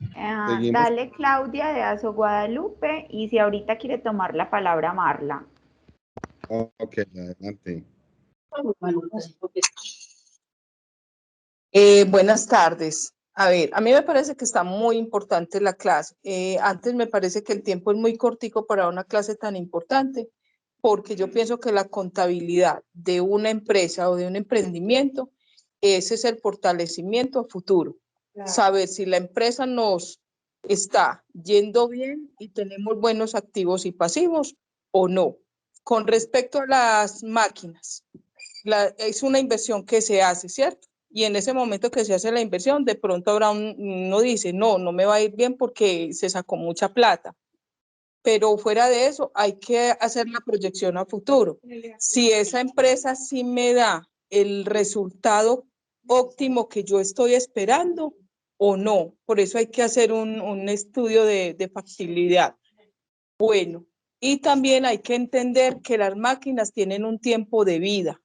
Seguimos. Dale Claudia de Aso Guadalupe y si ahorita quiere tomar la palabra Marla. Ok, adelante. Buenas tardes. A ver, a mí me parece que está muy importante la clase. Antes me parece que el tiempo es muy cortico para una clase tan importante, porque yo pienso que la contabilidad de una empresa o de un emprendimiento, ese es el fortalecimiento a futuro. Claro. Saber si la empresa nos está yendo bien y tenemos buenos activos y pasivos o no. Con respecto a las máquinas, es una inversión que se hace, ¿cierto? Y en ese momento que se hace la inversión, de pronto habrá uno dice, no me va a ir bien porque se sacó mucha plata. Pero fuera de eso, hay que hacer la proyección a futuro. Si esa empresa sí me da el resultado óptimo que yo estoy esperando o no. Por eso hay que hacer un estudio de factibilidad. Bueno, y también hay que entender que las máquinas tienen un tiempo de vida.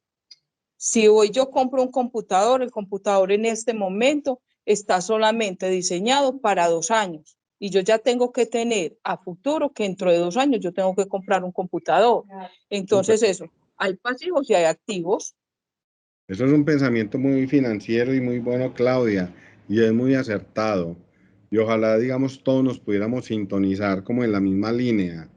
Si hoy yo compro un computador, el computador en este momento está solamente diseñado para 2 años y yo ya tengo que tener a futuro que dentro de 2 años yo tengo que comprar un computador. Entonces eso, hay pasivos y hay activos. Eso es un pensamiento muy financiero y muy bueno, Claudia, y es muy acertado. Y ojalá, digamos, todos nos pudiéramos sintonizar como en la misma línea,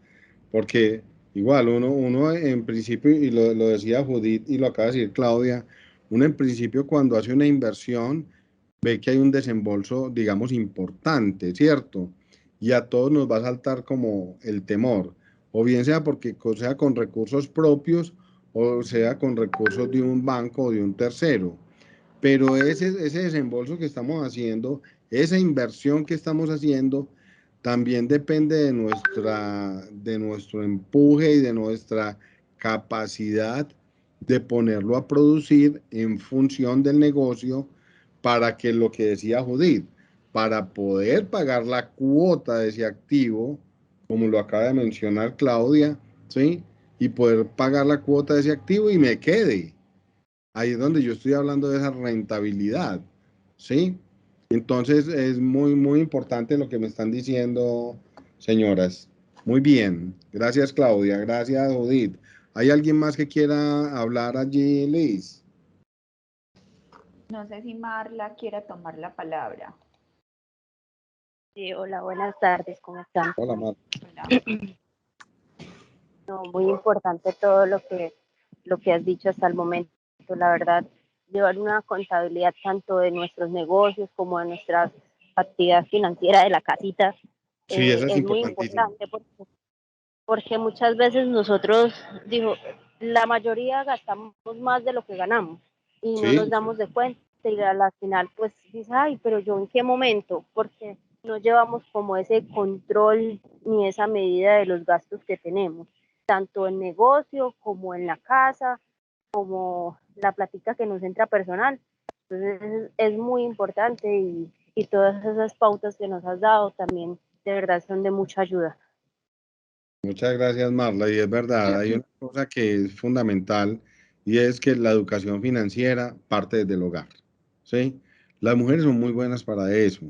porque igual uno en principio, y lo decía Judith y lo acaba de decir Claudia, uno en principio cuando hace una inversión ve que hay un desembolso, digamos, importante, ¿cierto? Y a todos nos va a saltar como el temor, o bien sea porque sea con recursos propios, o sea con recursos de un banco o de un tercero. Pero ese desembolso que estamos haciendo, esa inversión que estamos haciendo, también depende de nuestro empuje y de nuestra capacidad de ponerlo a producir en función del negocio para que lo que decía Judith, para poder pagar la cuota de ese activo, como lo acaba de mencionar Claudia, ¿sí? Y poder pagar la cuota de ese activo y me quede. Ahí es donde yo estoy hablando de esa rentabilidad, ¿sí? Entonces es muy, muy importante lo que me están diciendo, señoras. Muy bien. Gracias, Claudia. Gracias, Judith. ¿Hay alguien más que quiera hablar allí, Liz? No sé si Marla quiera tomar la palabra. Sí, hola, buenas tardes, ¿cómo están? Hola, Mar. Hola. No, muy importante todo lo que has dicho hasta el momento. La verdad, llevar una contabilidad tanto de nuestros negocios como de nuestra actividad financiera de la casita Sí, eso es es muy importantísimo. importante porque muchas veces nosotros, digo, la mayoría gastamos más de lo que ganamos y no nos Sí, damos de cuenta y a la final pues dices, ay, pero yo en qué momento, porque no llevamos como ese control ni esa medida de los gastos que tenemos, tanto en negocio como en la casa, como la plática que nos entra personal. Entonces es muy importante y todas esas pautas que nos has dado también de verdad son de mucha ayuda. muchas gracias, Marla. Y es verdad, hay una cosa que es fundamental y es que la educación financiera parte desde el hogar, ¿sí? Las mujeres son muy buenas para eso.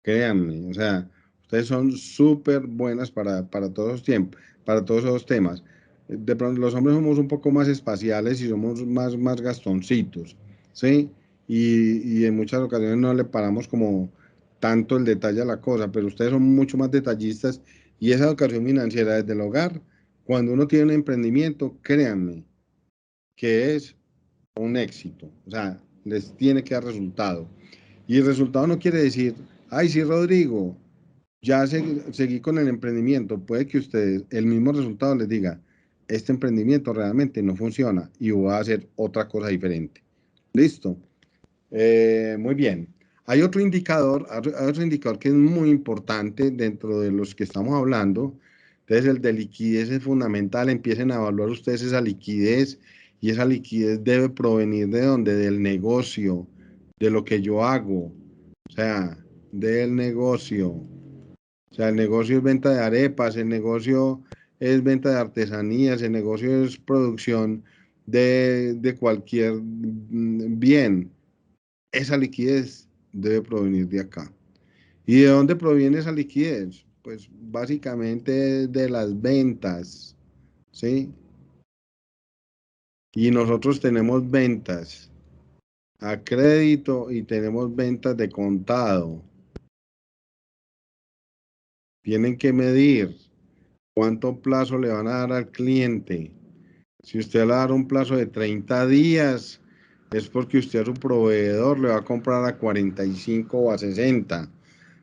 Créanme, o sea, ustedes son súper buenas para todos los tiempos, para todos esos temas. De pronto, los hombres somos un poco más espaciales y somos más gastoncitos, ¿sí? Y en muchas ocasiones no le paramos como tanto el detalle a la cosa, pero ustedes son mucho más detallistas y esa educación financiera desde el hogar, cuando uno tiene un emprendimiento, créanme que es un éxito, o sea, les tiene que dar resultado. Y el resultado no quiere decir, ay, sí, Rodrigo, ya seguí con el emprendimiento. Puede que ustedes, el mismo resultado les diga, este emprendimiento realmente no funciona y voy a hacer otra cosa diferente. Listo. Muy bien. Hay otro indicador que es muy importante dentro de los que estamos hablando. Entonces, el de liquidez es fundamental. Empiecen a evaluar ustedes esa liquidez y esa liquidez debe provenir de donde, del negocio, de lo que yo hago, o sea, del negocio. O sea, el negocio es venta de arepas, el negocio es venta de artesanías, el negocio es producción de cualquier bien. Esa liquidez debe provenir de acá. ¿Y de dónde proviene esa liquidez? Pues básicamente de las ventas, ¿sí? Y nosotros tenemos ventas a crédito y tenemos ventas de contado. Tienen que medir cuánto plazo le van a dar al cliente. Si usted le va a dar un plazo de 30 días, es porque usted a su proveedor le va a comprar a 45 o a 60,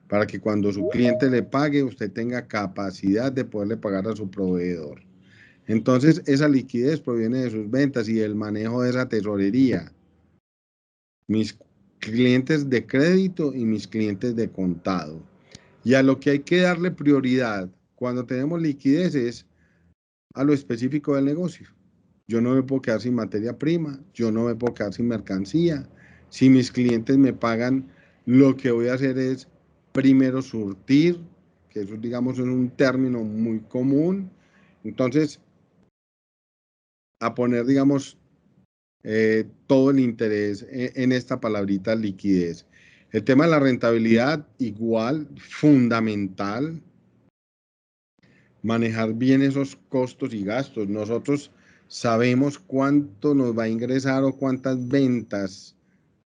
para que cuando su cliente le pague, usted tenga capacidad de poderle pagar a su proveedor. Entonces, esa liquidez proviene de sus ventas y del manejo de esa tesorería. Mis clientes de crédito y mis clientes de contado. Y a lo que hay que darle prioridad cuando tenemos liquidez es a lo específico del negocio. Yo no me puedo quedar sin materia prima, yo no me puedo quedar sin mercancía. Si mis clientes me pagan, lo que voy a hacer es primero surtir, que eso digamos es un término muy común. Entonces, a poner digamos todo el interés en esta palabrita liquidez. El tema de la rentabilidad igual, fundamental. Manejar bien esos costos y gastos. Nosotros sabemos cuánto nos va a ingresar o cuántas ventas,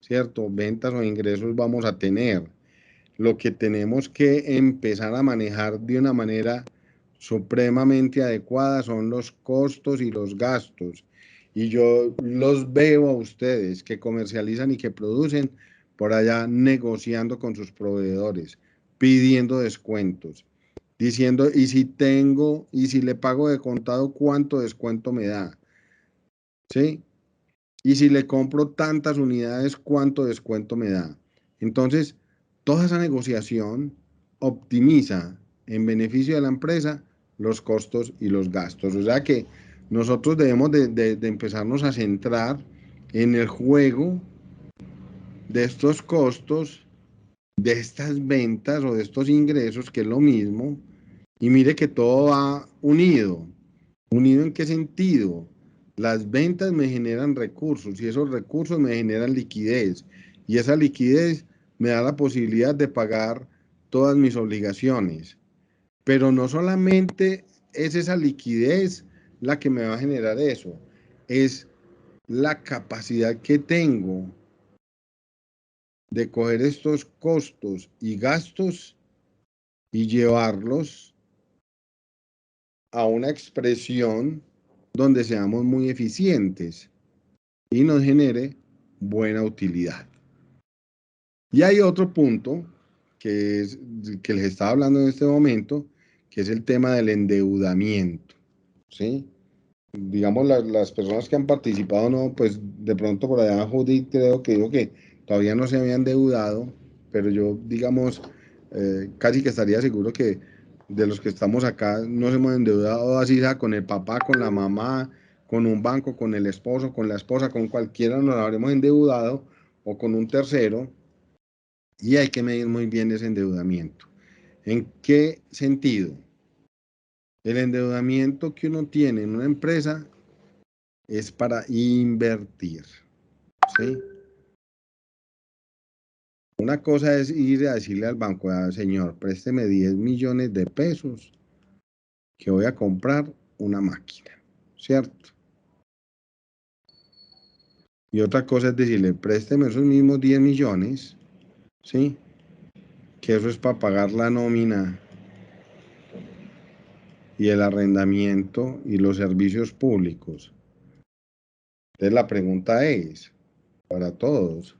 ¿cierto? Ventas o ingresos vamos a tener. Lo que tenemos que empezar a manejar de una manera supremamente adecuada son los costos y los gastos. Y yo los veo a ustedes que comercializan y que producen por allá negociando con sus proveedores, pidiendo descuentos diciendo, y si tengo, y si le pago de contado, ¿cuánto descuento me da? ¿Sí? Y si le compro tantas unidades, ¿cuánto descuento me da? Entonces, toda esa negociación optimiza en beneficio de la empresa los costos y los gastos. O sea que nosotros debemos de empezarnos a centrar en el juego de estos costos, de estas ventas o de estos ingresos, que es lo mismo. Y mire que todo va unido. ¿Unido en qué sentido? Las ventas me generan recursos y esos recursos me generan liquidez. Y esa liquidez me da la posibilidad de pagar todas mis obligaciones. Pero no solamente es esa liquidez la que me va a generar eso, es la capacidad que tengo de coger estos costos y gastos y llevarlos a una expresión donde seamos muy eficientes y nos genere buena utilidad. Y hay otro punto que es que les estaba hablando en este momento, que es el tema del endeudamiento, ¿sí? Digamos, las personas que han participado, no, pues de pronto por allá Judith creo que dijo que todavía no se había endeudado, pero yo, digamos, casi que estaría seguro que de los que estamos acá nos hemos endeudado así sea con el papá, con la mamá, con un banco, con el esposo, con la esposa, con cualquiera nos habremos endeudado o con un tercero, y hay que medir muy bien ese endeudamiento. ¿En qué sentido? El endeudamiento que uno tiene en una empresa es para invertir, ¿sí? Una cosa es ir a decirle al banco, señor, présteme 10 millones de pesos que voy a comprar una máquina, ¿cierto? Y otra cosa es decirle, présteme esos mismos 10 millones, ¿sí? Que eso es para pagar la nómina y el arrendamiento y los servicios públicos. Entonces la pregunta es, para todos,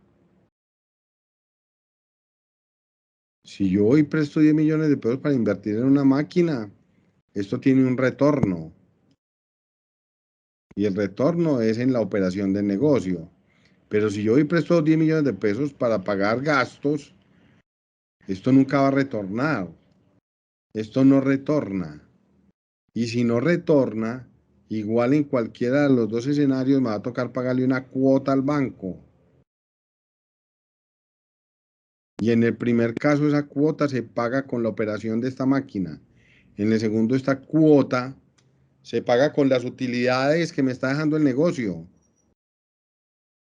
si yo hoy presto 10 millones de pesos para invertir en una máquina, esto tiene un retorno. Y el retorno es en la operación del negocio. Pero si yo hoy presto 10 millones de pesos para pagar gastos, esto nunca va a retornar. Esto no retorna. Y si no retorna, igual en cualquiera de los dos escenarios me va a tocar pagarle una cuota al banco. Y en el primer caso esa cuota se paga con la operación de esta máquina. En el segundo esta cuota se paga con las utilidades que me está dejando el negocio.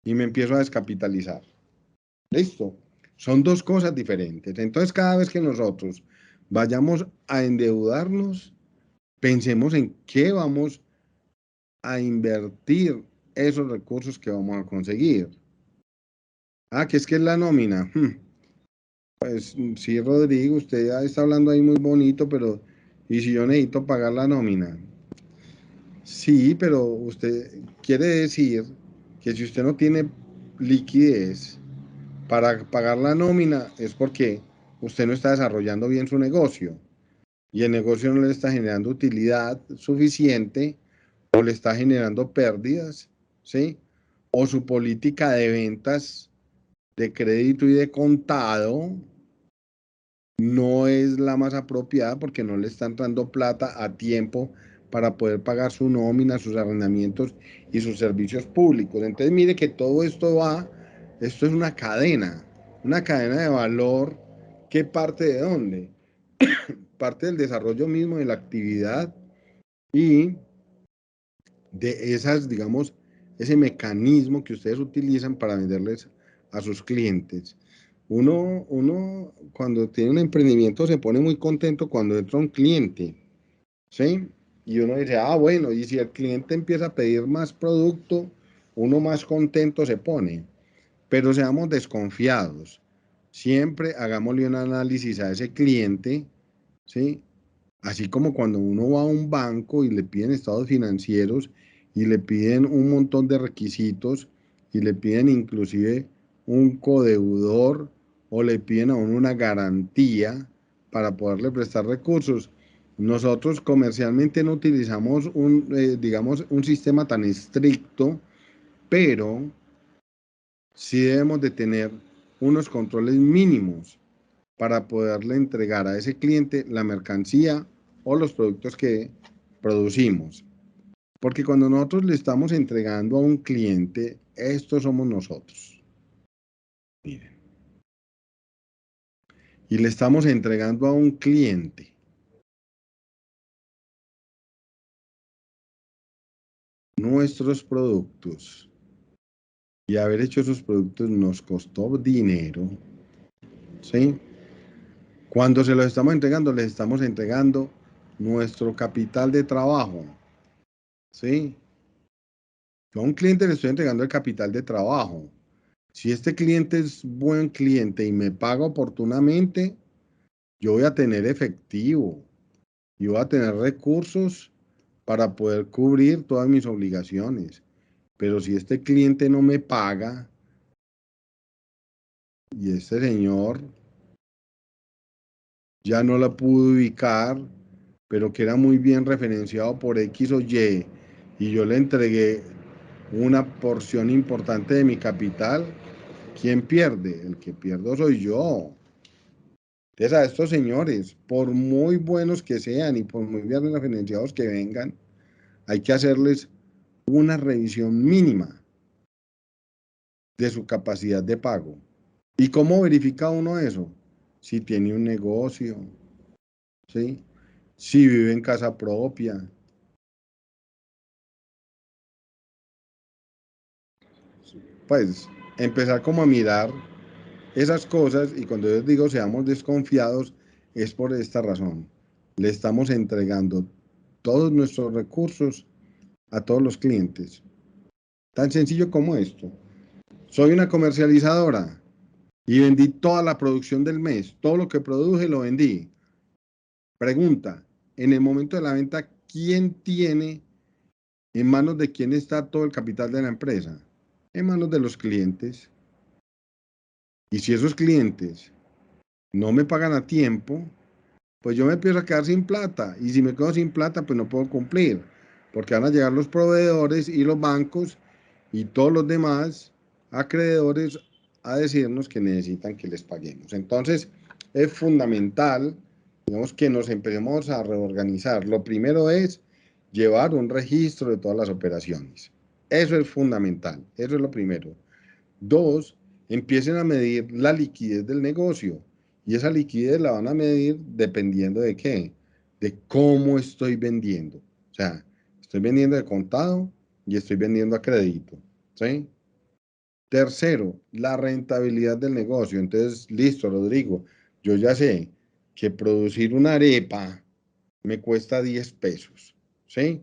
Y me empiezo a descapitalizar. ¿Listo? Son dos cosas diferentes. Entonces cada vez que nosotros vayamos a endeudarnos, pensemos en qué vamos a invertir esos recursos que vamos a conseguir. Ah, que es la nómina. Pues sí, Rodrigo, usted ya está hablando ahí muy bonito, pero ¿y si yo necesito pagar la nómina? Sí, pero usted quiere decir que si usted no tiene liquidez para pagar la nómina es porque usted no está desarrollando bien su negocio y el negocio no le está generando utilidad suficiente o le está generando pérdidas, ¿sí? O su política de ventas de crédito y de contado no es la más apropiada porque no le está entrando plata a tiempo para poder pagar su nómina, sus arrendamientos y sus servicios públicos. Entonces mire que todo esto es una cadena de valor que parte de dónde? Parte del desarrollo mismo de la actividad y de esas, digamos, ese mecanismo que ustedes utilizan para venderles a sus clientes. Uno cuando tiene un emprendimiento se pone muy contento cuando entra un cliente, ¿sí? Y uno dice, ah, bueno, y si el cliente empieza a pedir más producto, uno más contento se pone. Pero seamos desconfiados. Siempre hagámosle un análisis a ese cliente, ¿sí? Así como cuando uno va a un banco y le piden estados financieros y le piden un montón de requisitos y le piden inclusive un codeudor o le piden a uno una garantía para poderle prestar recursos. Nosotros comercialmente no utilizamos digamos, un sistema tan estricto, pero sí debemos de tener unos controles mínimos para poderle entregar a ese cliente la mercancía o los productos que producimos. Porque cuando nosotros le estamos entregando a un cliente, estos somos nosotros. Miren. Y le estamos entregando a un cliente nuestros productos. Y haber hecho esos productos nos costó dinero. ¿Sí? Cuando se los estamos entregando, les estamos entregando nuestro capital de trabajo. ¿Sí? Yo a un cliente le estoy entregando el capital de trabajo. Si este cliente es buen cliente y me paga oportunamente, yo voy a tener efectivo y voy a tener recursos para poder cubrir todas mis obligaciones. Pero si este cliente no me paga y este señor ya no la pudo ubicar, pero que era muy bien referenciado por X o y yo le entregué una porción importante de mi capital, ¿quién pierde? El que pierdo soy yo. Entonces a estos señores, por muy buenos que sean y por muy bien referenciados que vengan, hay que hacerles una revisión mínima de su capacidad de pago. ¿Y cómo verifica uno eso? Si tiene un negocio, ¿sí? Si vive en casa propia. Pues empezar como a mirar esas cosas y cuando yo digo seamos desconfiados es por esta razón. Le estamos entregando todos nuestros recursos a todos los clientes. Tan sencillo como esto. Soy una comercializadora y vendí toda la producción del mes. Todo lo que produje lo vendí. Pregunta, en el momento de la venta, ¿quién tiene, en manos de quién está todo el capital de la empresa? En manos de los clientes. Y si esos clientes no me pagan a tiempo, pues yo me empiezo a quedar sin plata. Y si me quedo sin plata, pues no puedo cumplir. Porque van a llegar los proveedores y los bancos y todos los demás acreedores a decirnos que necesitan que les paguemos. Entonces, es fundamental, digamos, que nos empecemos a reorganizar. Lo primero es llevar un registro de todas las operaciones. Eso es fundamental, eso es lo primero. Dos, empiecen a medir la liquidez del negocio. Y esa liquidez la van a medir dependiendo de qué, de cómo estoy vendiendo. O sea, estoy vendiendo de contado y estoy vendiendo a crédito, ¿sí? Tercero, la rentabilidad del negocio. Entonces, listo, Rodrigo, yo ya sé que producir una arepa me cuesta 10 pesos, ¿sí?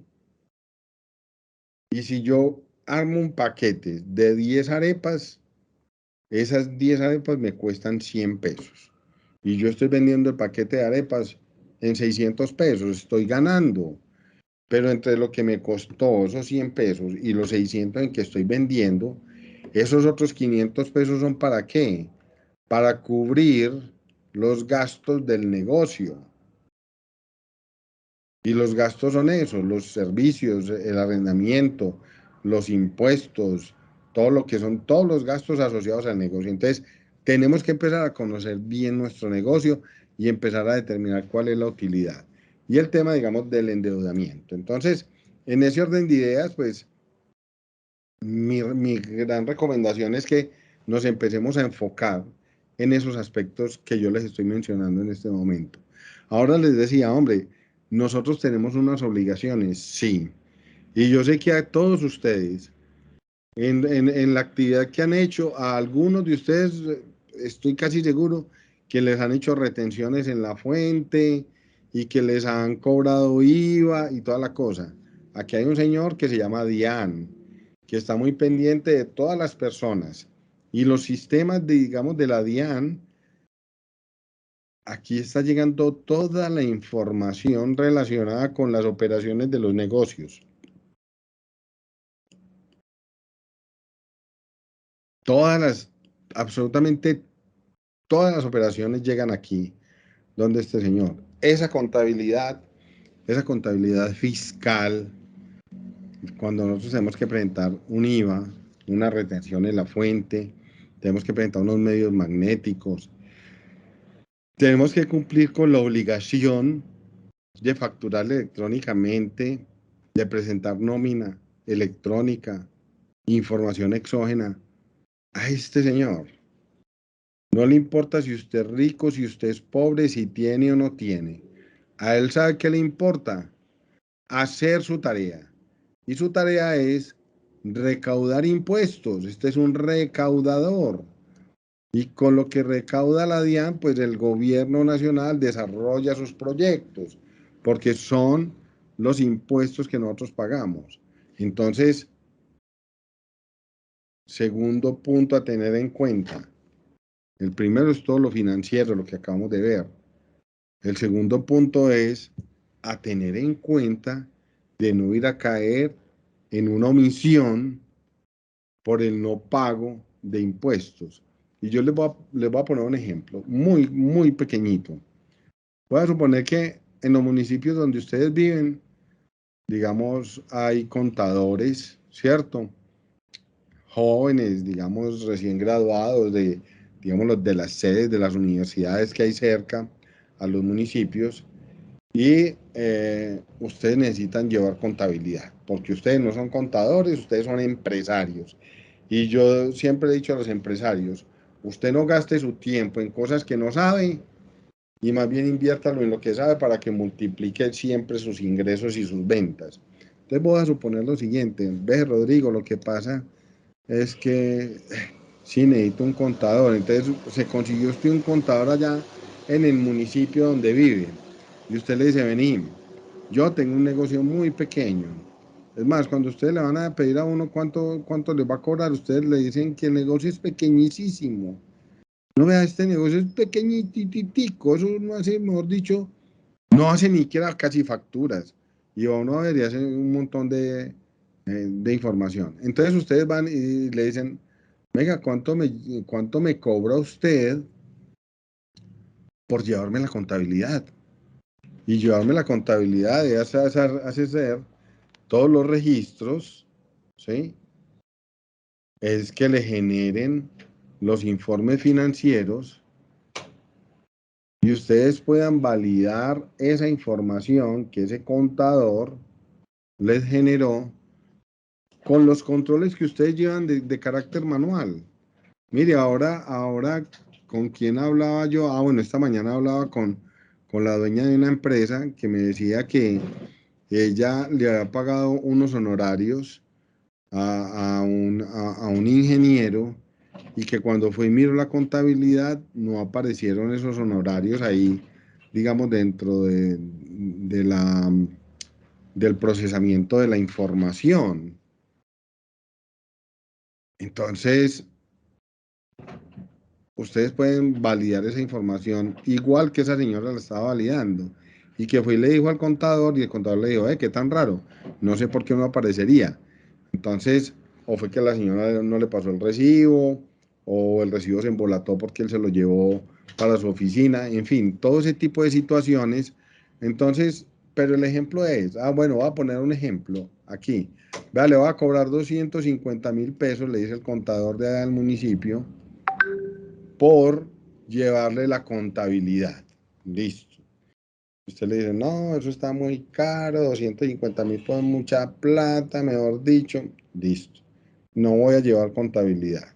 Y si yo armo un paquete de 10 arepas, esas 10 arepas me cuestan 100 pesos. Y yo estoy vendiendo el paquete de arepas en 600 pesos, estoy ganando. Pero entre lo que me costó esos 100 pesos y los 600 en que estoy vendiendo, esos otros 500 pesos son ¿para qué? Para cubrir los gastos del negocio. Y los gastos son esos, los servicios, el arrendamiento, los impuestos, todo lo que son todos los gastos asociados al negocio. Entonces, tenemos que empezar a conocer bien nuestro negocio y empezar a determinar cuál es la utilidad. Y el tema, digamos, del endeudamiento. Entonces, en ese orden de ideas, pues, mi gran recomendación es que nos empecemos a enfocar en esos aspectos que yo les estoy mencionando en este momento. Ahora les decía, hombre, nosotros tenemos unas obligaciones, sí. Y yo sé que a todos ustedes, en la actividad que han hecho, a algunos de ustedes, estoy casi seguro que les han hecho retenciones en la fuente y que les han cobrado IVA y toda la cosa. Aquí hay un señor que se llama Diane, que está muy pendiente de todas las personas. Y los sistemas, digamos, de la DIAN, aquí está llegando toda la información relacionada con las operaciones de los negocios. Absolutamente todas las operaciones llegan aquí, donde este señor. Esa contabilidad fiscal, cuando nosotros tenemos que presentar un IVA, una retención en la fuente, tenemos que presentar unos medios magnéticos, tenemos que cumplir con la obligación de facturar electrónicamente, de presentar nómina electrónica, información exógena a este señor. No le importa si usted es rico, si usted es pobre, si tiene o no tiene. A él sabe qué le importa, hacer su tarea. Y su tarea es recaudar impuestos. Este es un recaudador. Y con lo que recauda la DIAN, pues el gobierno nacional desarrolla sus proyectos, porque son los impuestos que nosotros pagamos. Entonces, segundo punto a tener en cuenta. El primero es todo lo financiero, lo que acabamos de ver. El segundo punto es a tener en cuenta de no ir a caer en una omisión por el no pago de impuestos. Y yo les voy a poner un ejemplo muy, muy pequeñito. Voy a suponer que en los municipios donde ustedes viven, digamos, hay contadores, ¿cierto? Jóvenes, digamos, recién graduados digamos, los de las sedes de las universidades que hay cerca a los municipios, y ustedes necesitan llevar contabilidad, porque ustedes no son contadores, ustedes son empresarios. Y yo siempre he dicho a los empresarios, usted no gaste su tiempo en cosas que no sabe y más bien inviértalo en lo que sabe para que multiplique siempre sus ingresos y sus ventas. Entonces voy a suponer lo siguiente, ve Rodrigo, lo que pasa es que sí necesito un contador. Entonces se consiguió usted un contador allá en el municipio donde vive y usted le dice, vení, yo tengo un negocio muy pequeño. Es más, cuando ustedes le van a pedir a uno cuánto les va a cobrar, ustedes le dicen que el negocio es pequeñísimo. No vea, este negocio es pequeñititico, eso no hace, mejor dicho, no hace ni siquiera casi facturas. Y uno debería hacer un montón de información. Entonces ustedes van y le dicen, venga, ¿cuánto me cobra usted por llevarme la contabilidad? Y llevarme la contabilidad de hacer todos los registros, ¿sí? Es que le generen los informes financieros y ustedes puedan validar esa información que ese contador les generó con los controles que ustedes llevan de carácter manual. Mire, ahora, ¿con quién hablaba yo? Ah, bueno, esta mañana hablaba con la dueña de una empresa que me decía que ella le había pagado unos honorarios a un ingeniero y que cuando fue y miró la contabilidad no aparecieron esos honorarios ahí, digamos, dentro del procesamiento de la información. Entonces, ustedes pueden validar esa información igual que esa señora la estaba validando. Y que fue y le dijo al contador y el contador le dijo, qué tan raro, no sé por qué no aparecería. Entonces, o fue que la señora no le pasó el recibo, o el recibo se embolató porque él se lo llevó para su oficina, en fin, todo ese tipo de situaciones. Entonces, pero el ejemplo es, bueno, voy a poner un ejemplo aquí. Vea, le voy a cobrar 250.000 pesos, le dice el contador de allá del municipio, por llevarle la contabilidad. Listo. Usted le dice, no, eso está muy caro, 250.000 por mucha plata, mejor dicho. Listo. No voy a llevar contabilidad.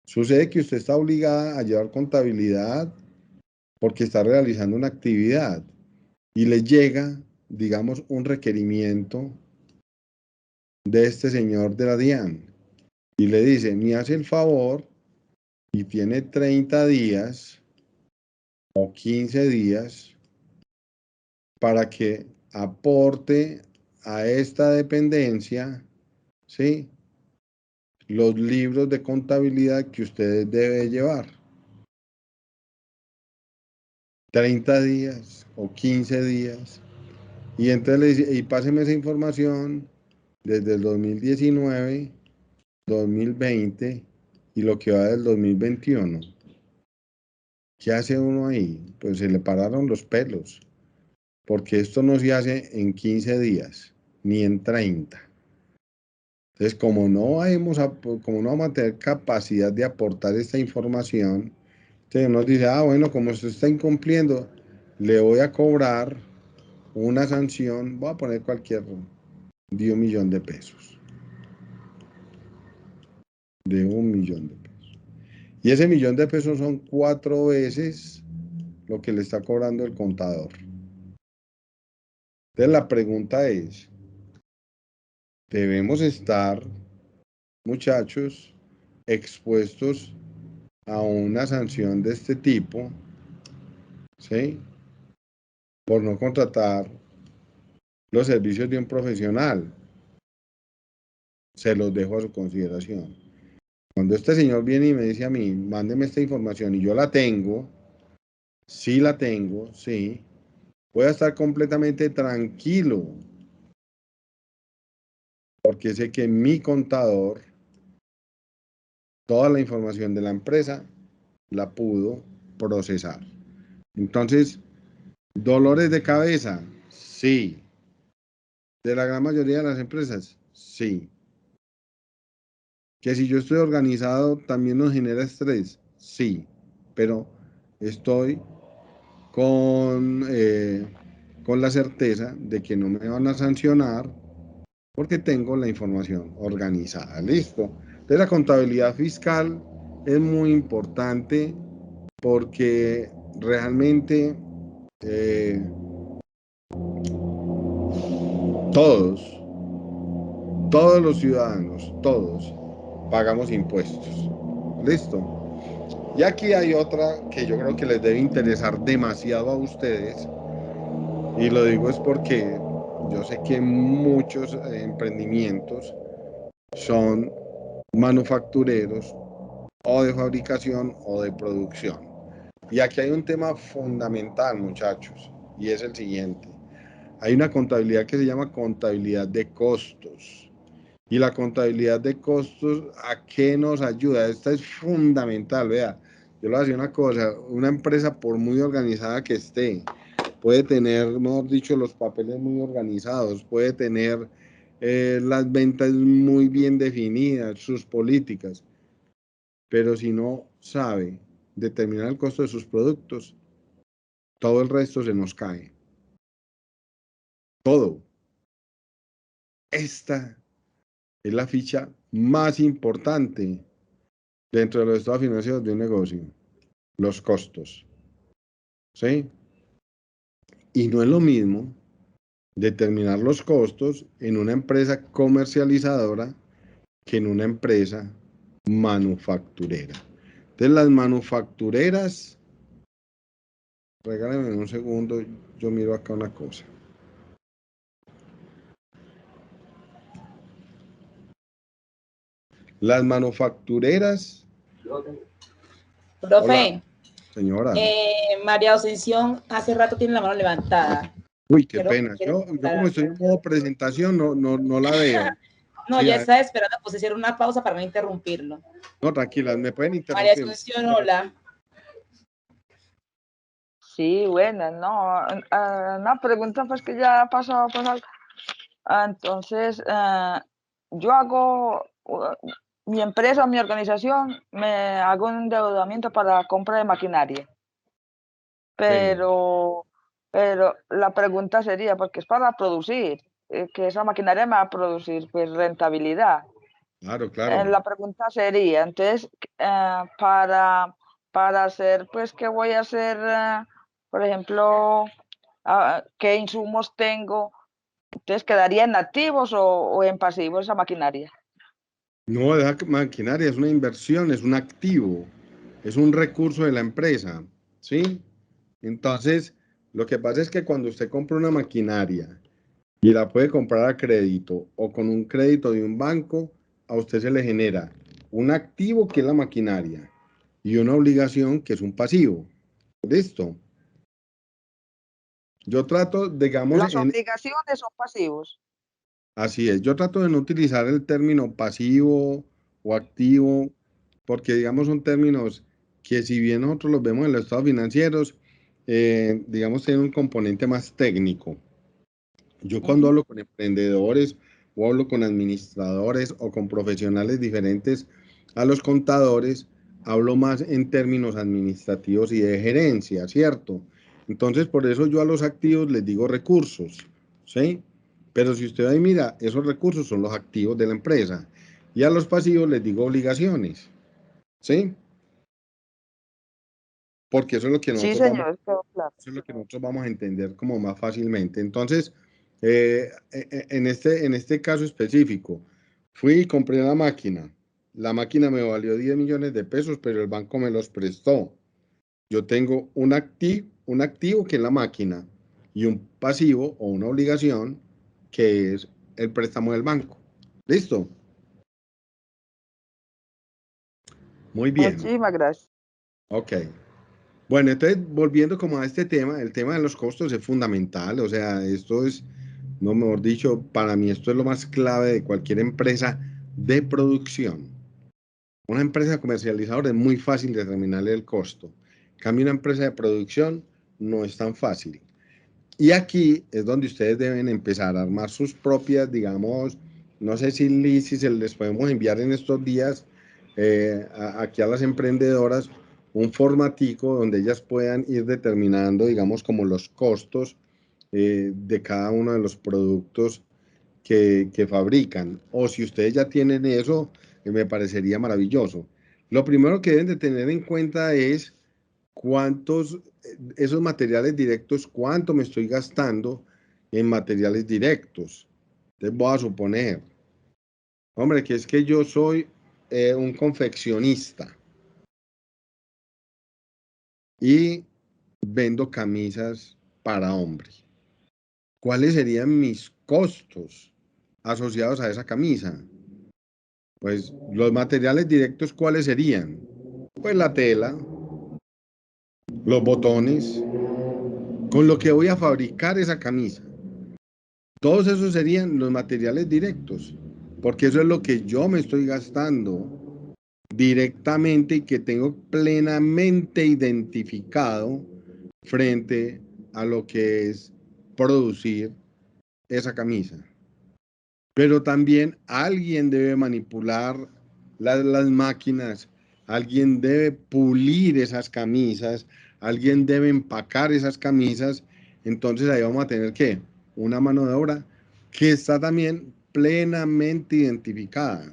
Sucede que usted está obligada a llevar contabilidad porque está realizando una actividad y le llega, digamos, un requerimiento de este señor de la DIAN y le dice, me hace el favor y tiene 30 días o 15 días para que aporte a esta dependencia, ¿sí?, los libros de contabilidad que ustedes deben llevar. 30 días o 15 días. Y entonces le dice, y páseme esa información desde el 2019, 2020 y lo que va del 2021. ¿Qué hace uno ahí? Pues se le pararon los pelos, porque esto no se hace en 15 días, ni en 30. Entonces, como no vamos a tener capacidad de aportar esta información, entonces nos dice, bueno, como usted está incumpliendo, le voy a cobrar una sanción, voy a poner cualquier, de 1.000.000 de pesos. De 1.000.000 de pesos. Y ese 1.000.000 de pesos son 4 veces lo que le está cobrando el contador. Entonces, la pregunta es, ¿debemos estar, muchachos, expuestos a una sanción de este tipo, ¿sí?, por no contratar los servicios de un profesional? Se los dejo a su consideración. Cuando este señor viene y me dice a mí, mándeme esta información y yo la tengo, sí la tengo, sí, voy a estar completamente tranquilo, porque sé que mi contador, toda la información de la empresa, la pudo procesar. Entonces, dolores de cabeza, sí. De la gran mayoría de las empresas, sí. Que si yo estoy organizado también nos genera estrés, sí. Pero estoy con la certeza de que no me van a sancionar porque tengo la información organizada. Listo. Entonces la contabilidad fiscal es muy importante porque realmente todos, todos los ciudadanos, todos pagamos impuestos. Listo. Y aquí hay otra que yo creo que les debe interesar demasiado a ustedes, y lo digo es porque yo sé que muchos emprendimientos son manufactureros o de fabricación o de producción. Y aquí hay un tema fundamental, muchachos, y es el siguiente. Hay una contabilidad que se llama contabilidad de costos. Y la contabilidad de costos, ¿a qué nos ayuda? Esta es fundamental, vea. Yo le voy a decir una cosa, una empresa por muy organizada que esté, puede tener, mejor dicho, los papeles muy organizados, puede tener las ventas muy bien definidas, sus políticas, pero si no sabe determinar el costo de sus productos, todo el resto se nos cae. Todo. Esta es la ficha más importante dentro de los estados financieros de un negocio, los costos, ¿sí? Y no es lo mismo determinar los costos en una empresa comercializadora que en una empresa manufacturera. Entonces, las manufactureras, regálenme un segundo, yo miro acá una cosa. Las manufactureras. Profe, Hola, señora. María Ascensión hace rato tiene la mano levantada. Uy, qué Creo que pena. quiere Yo preguntar como algo. estoy en modo presentación, no la veo. No, Sí, ya está esperando pues hiciera una pausa para no interrumpirlo. no, tranquila, me pueden María interrumpir. Asunción, hola. Sí, buenas, no. Una pregunta pues que ya ha pasado por algo. Entonces, yo hago, mi empresa, mi organización, me hago un endeudamiento para compra de maquinaria. Pero la pregunta sería, porque es para producir, que esa maquinaria me va a producir pues rentabilidad. Claro, claro. La pregunta sería, entonces, para hacer, pues, ¿qué voy a hacer? Por ejemplo, ¿qué insumos tengo? Entonces, ¿quedaría en activos o en pasivos esa maquinaria? No, esa maquinaria es una inversión, es un activo, es un recurso de la empresa, ¿sí? Entonces, lo que pasa es que cuando usted compra una maquinaria y la puede comprar a crédito o con un crédito de un banco, a usted se le genera un activo que es la maquinaria y una obligación que es un pasivo. ¿Listo? Yo trato, digamos, ¿Las obligaciones son pasivos? así es, yo trato de no utilizar el término pasivo o activo, porque digamos son términos que si bien nosotros los vemos en los estados financieros, digamos tienen un componente más técnico. Yo cuando hablo con emprendedores o hablo con administradores o con profesionales diferentes a los contadores, hablo más en términos administrativos y de gerencia, ¿cierto? Entonces, por eso yo a los activos les digo recursos, ¿sí? Pero si usted ahí mira, esos recursos son los activos de la empresa. Y a los pasivos les digo obligaciones, ¿sí? Porque eso es lo que Sí, nosotros vamos, señor, quedó claro. eso es lo que nosotros vamos a entender como más fácilmente. Entonces, en este caso específico, fui y compré la máquina. La máquina me valió 10 millones de pesos, pero el banco me los prestó. Yo tengo un activo que es la máquina y un pasivo o una obligación que es el préstamo del banco. ¿Listo? Muy bien. Muchísimas gracias. Ok. Bueno, entonces volviendo como a este tema, el tema de los costos es fundamental, o sea, esto es, no mejor dicho, para mí esto es lo más clave de cualquier empresa de producción. Una empresa comercializadora es muy fácil determinarle el costo. En cambio, una empresa de producción no es tan fácil. Y aquí es donde ustedes deben empezar a armar sus propias, digamos, no sé si se les podemos enviar en estos días aquí a las emprendedoras un formatico donde ellas puedan ir determinando, digamos, como los costos de cada uno de los productos que fabrican. O si ustedes ya tienen eso, me parecería maravilloso. Lo primero que deben de tener en cuenta es cuántos, esos materiales directos, cuánto me estoy gastando en materiales directos. Entonces voy a suponer, hombre, que es que yo soy un confeccionista y vendo camisas para hombre. ¿Cuáles serían mis costos asociados a esa camisa? Pues los materiales directos, ¿cuáles serían? Pues la tela, los botones, con lo que voy a fabricar esa camisa. Todos esos serían los materiales directos, porque eso es lo que yo me estoy gastando directamente y que tengo plenamente identificado frente a lo que es producir esa camisa. Pero también alguien debe manipular las máquinas, alguien debe pulir esas camisas, alguien debe empacar esas camisas. Entonces ahí vamos a tener que una mano de obra que está también plenamente identificada.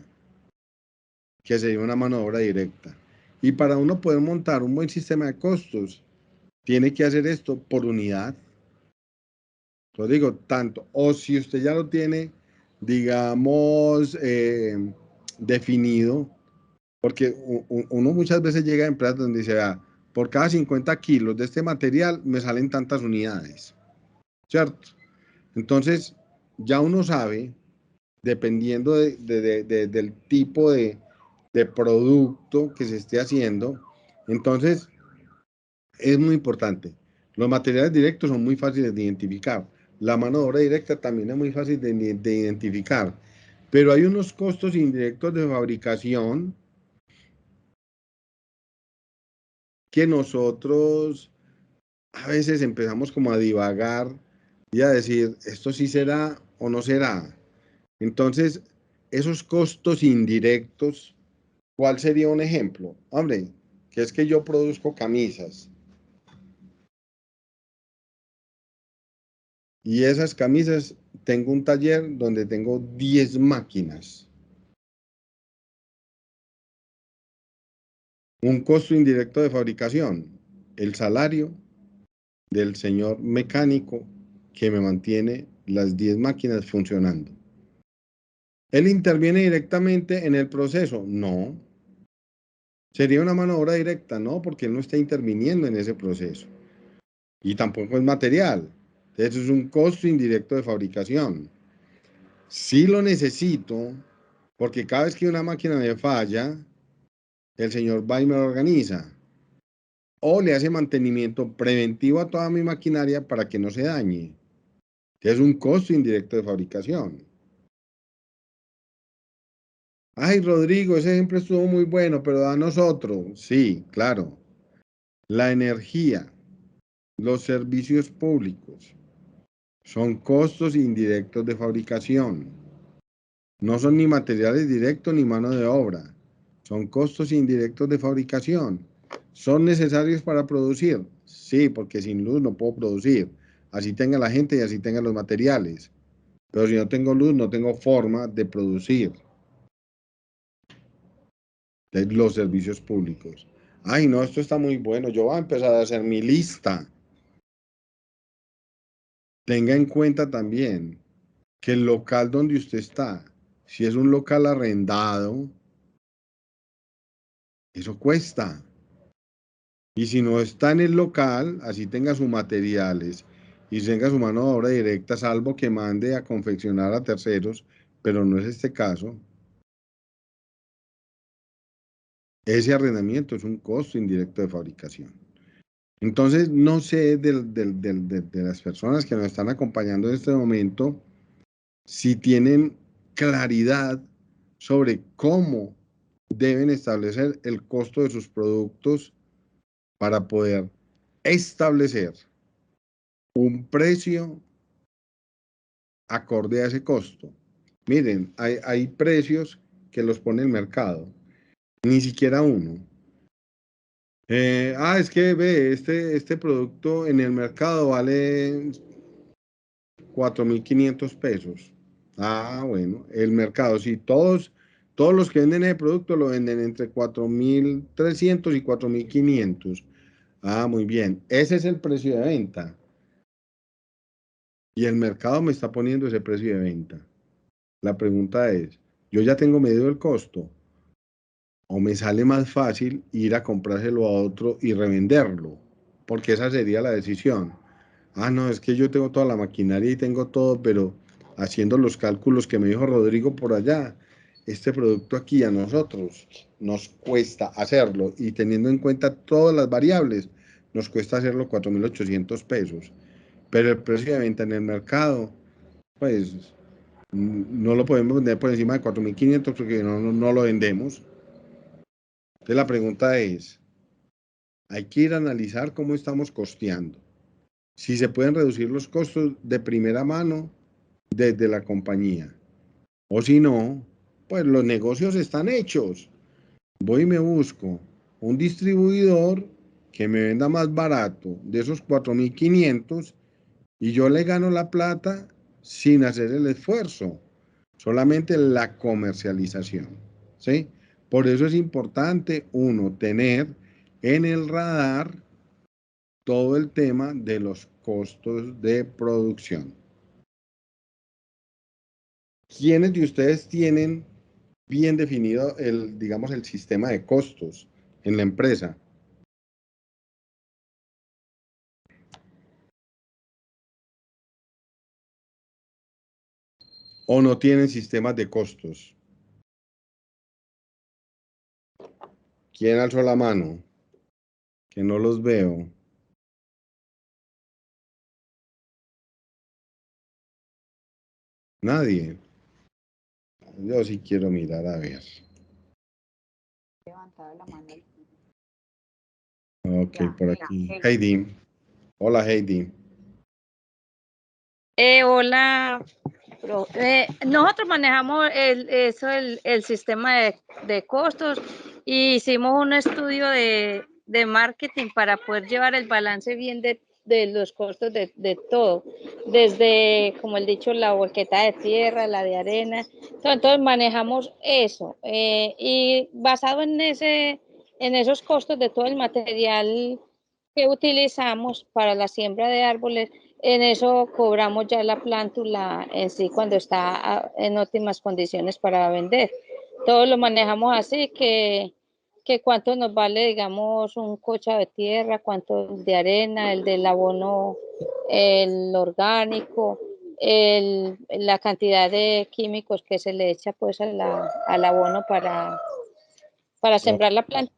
que sería una mano de obra directa. Y para uno poder montar un buen sistema de costos, tiene que hacer esto por unidad. Lo digo, tanto, o si usted ya lo tiene, digamos, definido, porque uno muchas veces llega a empresas donde dice, por cada 50 kilos de este material me salen tantas unidades, ¿cierto? Entonces, ya uno sabe, dependiendo del tipo de producto que se esté haciendo, entonces es muy importante. Los materiales directos son muy fáciles de identificar. La mano de obra directa también es muy fácil de identificar. Pero hay unos costos indirectos de fabricación que nosotros a veces empezamos como a divagar y a decir, ¿esto sí será o no será? Entonces, esos costos indirectos, ¿cuál sería un ejemplo? Hombre, que es que yo produzco camisas. Y esas camisas, tengo un taller donde tengo 10 máquinas. Un costo indirecto de fabricación, el salario del señor mecánico que me mantiene las 10 máquinas funcionando. ¿Él interviene directamente en el proceso? No. ¿Sería una mano de obra directa? No, porque él no está interviniendo en ese proceso. Y tampoco es material. Eso es un costo indirecto de fabricación. Sí lo necesito, porque cada vez que una máquina me falla, el señor va y me lo organiza. O le hace mantenimiento preventivo a toda mi maquinaria para que no se dañe. Es un costo indirecto de fabricación. Ay, Rodrigo, ese ejemplo estuvo muy bueno, pero danos otro. Sí, claro. La energía, los servicios públicos, son costos indirectos de fabricación. No son ni materiales directos ni mano de obra. Son costos indirectos de fabricación. ¿Son necesarios para producir? Sí, porque sin luz no puedo producir. Así tenga la gente y así tenga los materiales. Pero si no tengo luz, no tengo forma de producir los servicios públicos. Ay, no, esto está muy bueno. Yo voy a empezar a hacer mi lista. Tenga en cuenta también que el local donde usted está, si es un local arrendado, eso cuesta. Y si no está en el local, así tenga sus materiales y tenga su mano de obra directa, salvo que mande a confeccionar a terceros, pero no es este caso, ese arrendamiento es un costo indirecto de fabricación. Entonces, no sé de las personas que nos están acompañando en este momento, si tienen claridad sobre cómo deben establecer el costo de sus productos para poder establecer un precio acorde a ese costo. Miren, hay precios que los pone el mercado, ni siquiera uno. Es que ve, este producto en el mercado vale 4.500 pesos. Bueno, el mercado, si todos los que venden ese producto lo venden entre 4.300 y 4.500. Muy bien, ese es el precio de venta. Y el mercado me está poniendo ese precio de venta. La pregunta es, ¿yo ya tengo medido el costo? ¿O me sale más fácil ir a comprárselo a otro y revenderlo? Porque esa sería la decisión. No, es que yo tengo toda la maquinaria y tengo todo, pero haciendo los cálculos que me dijo Rodrigo por allá, este producto aquí a nosotros nos cuesta hacerlo y teniendo en cuenta todas las variables, nos cuesta hacerlo 4.800 pesos. Pero el precio de venta en el mercado, pues no lo podemos vender por encima de 4.500 porque no lo vendemos. Entonces la pregunta es, hay que ir a analizar cómo estamos costeando. Si se pueden reducir los costos de primera mano desde la compañía. O si no, pues los negocios están hechos. Voy y me busco un distribuidor que me venda más barato de esos 4.500 y yo le gano la plata sin hacer el esfuerzo, solamente la comercialización, ¿sí? Por eso es importante, uno, tener en el radar todo el tema de los costos de producción. ¿Quiénes de ustedes tienen bien definido digamos, el sistema de costos en la empresa? ¿O no tienen sistemas de costos? ¿Quién alzó la mano? Que no los veo. Nadie. Yo sí quiero mirar a ver. Levantada la mano. Ok, Ya, por aquí. Heidi. Hola, Heidi. Hola, nosotros manejamos el sistema de costos y hicimos un estudio de marketing para poder llevar el balance bien de los costos de todo, desde, como el dicho, la volqueta de tierra, la de arena. Entonces manejamos eso y basado en esos costos de todo el material que utilizamos para la siembra de árboles, en eso cobramos ya la plántula en sí cuando está en óptimas condiciones para vender. Todo lo manejamos así, que cuánto nos vale, digamos, un cocha de tierra, cuánto de arena, el del abono, el orgánico, la cantidad de químicos que se le echa pues al abono para sembrar la planta.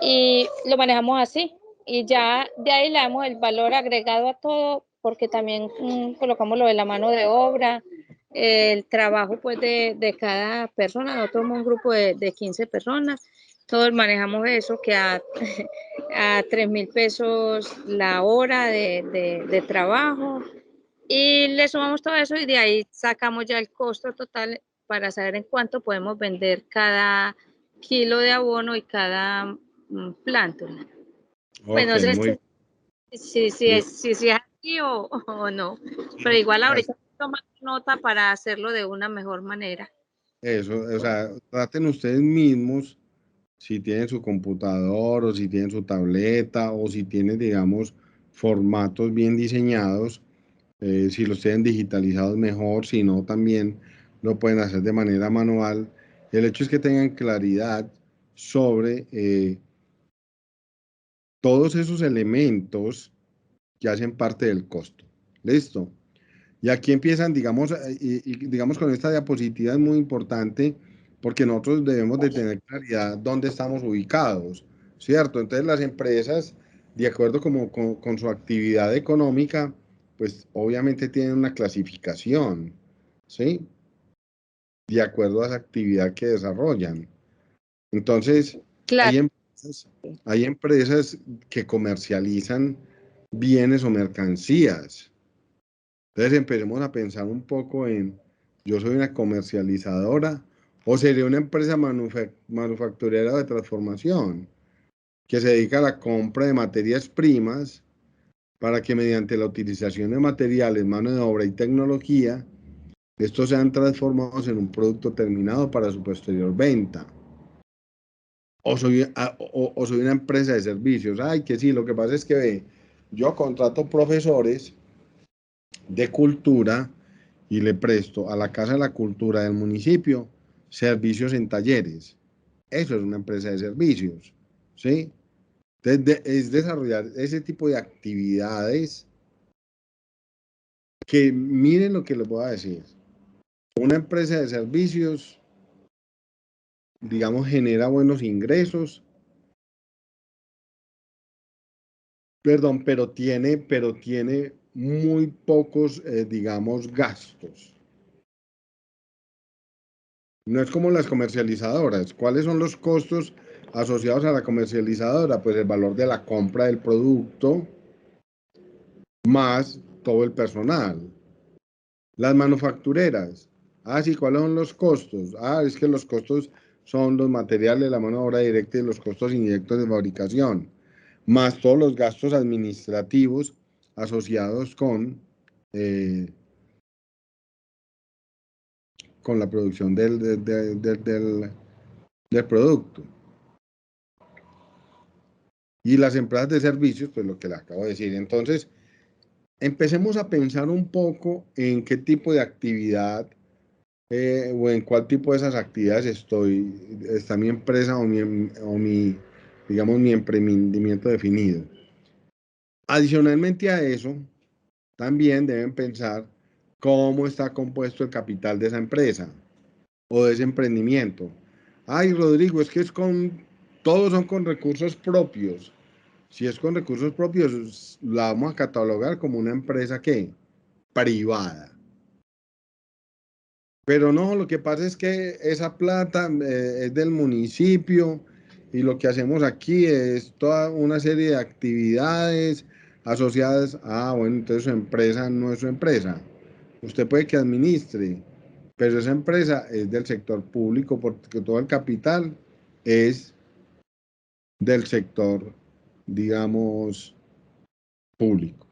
Y lo manejamos así. Y ya de ahí le damos el valor agregado a todo, porque también colocamos lo de la mano de obra, el trabajo pues de cada persona. Nosotros somos un grupo de 15 personas, todos manejamos eso, que a 3.000 pesos la hora de trabajo, y le sumamos todo eso y de ahí sacamos ya el costo total para saber en cuánto podemos vender cada kilo de abono y cada plántula. Pues Ok, no sé muy si bien. es aquí o no, pero Sí, igual ahorita tomar nota para hacerlo de una mejor manera. eso, o sea, traten ustedes mismos, si tienen su computador o si tienen su tableta o si tienen, digamos, formatos bien diseñados, si los tienen digitalizados mejor, si no, también lo pueden hacer de manera manual. El hecho es que tengan claridad sobre todos esos elementos que hacen parte del costo. ¿Listo? Y aquí empiezan, digamos, digamos con esta diapositiva es muy importante porque nosotros debemos de tener claridad dónde estamos ubicados, ¿cierto? Entonces las empresas, de acuerdo como con su actividad económica, pues obviamente tienen una clasificación, ¿sí? De acuerdo a esa actividad que desarrollan. Entonces, Claro, hay empresas que comercializan bienes o mercancías. Entonces empecemos a pensar un poco en, yo soy una comercializadora o sería una empresa manufacturera de transformación que se dedica a la compra de materias primas para que mediante la utilización de materiales, mano de obra y tecnología, estos sean transformados en un producto terminado para su posterior venta. O soy una empresa de servicios. Ay, que sí, lo que pasa es que yo contrato profesores de cultura y le presto a la Casa de la Cultura del municipio servicios en talleres. Eso es una empresa de servicios, ¿sí? Entonces, es desarrollar ese tipo de actividades que miren lo que les voy a decir. Una empresa de servicios, digamos, genera buenos ingresos, perdón, pero tiene muy pocos, digamos, gastos. No es como las comercializadoras. ¿Cuáles son los costos asociados a la comercializadora? Pues el valor de la compra del producto más todo el personal. Las manufactureras. Ah, sí, ¿cuáles son los costos? Ah, es que los costos son los materiales, la mano de obra directa y los costos indirectos de fabricación, más todos los gastos administrativos asociados con la producción del del producto. Y las empresas de servicios, pues lo que le acabo de decir. Entonces, empecemos a pensar un poco en qué tipo de actividad o en cuál tipo de esas actividades está mi empresa digamos, mi emprendimiento definido. Adicionalmente a eso, también deben pensar cómo está compuesto el capital de esa empresa o de ese emprendimiento. Ay, Rodrigo, es que todos son con recursos propios. Si es con recursos propios, la vamos a catalogar como una empresa ¿qué? Privada. Pero no, lo que pasa es que esa plata es del municipio y lo que hacemos aquí es toda una serie de actividades asociadas bueno, entonces su empresa no es su empresa. Usted puede que administre, pero esa empresa es del sector público porque todo el capital es del sector, digamos, público.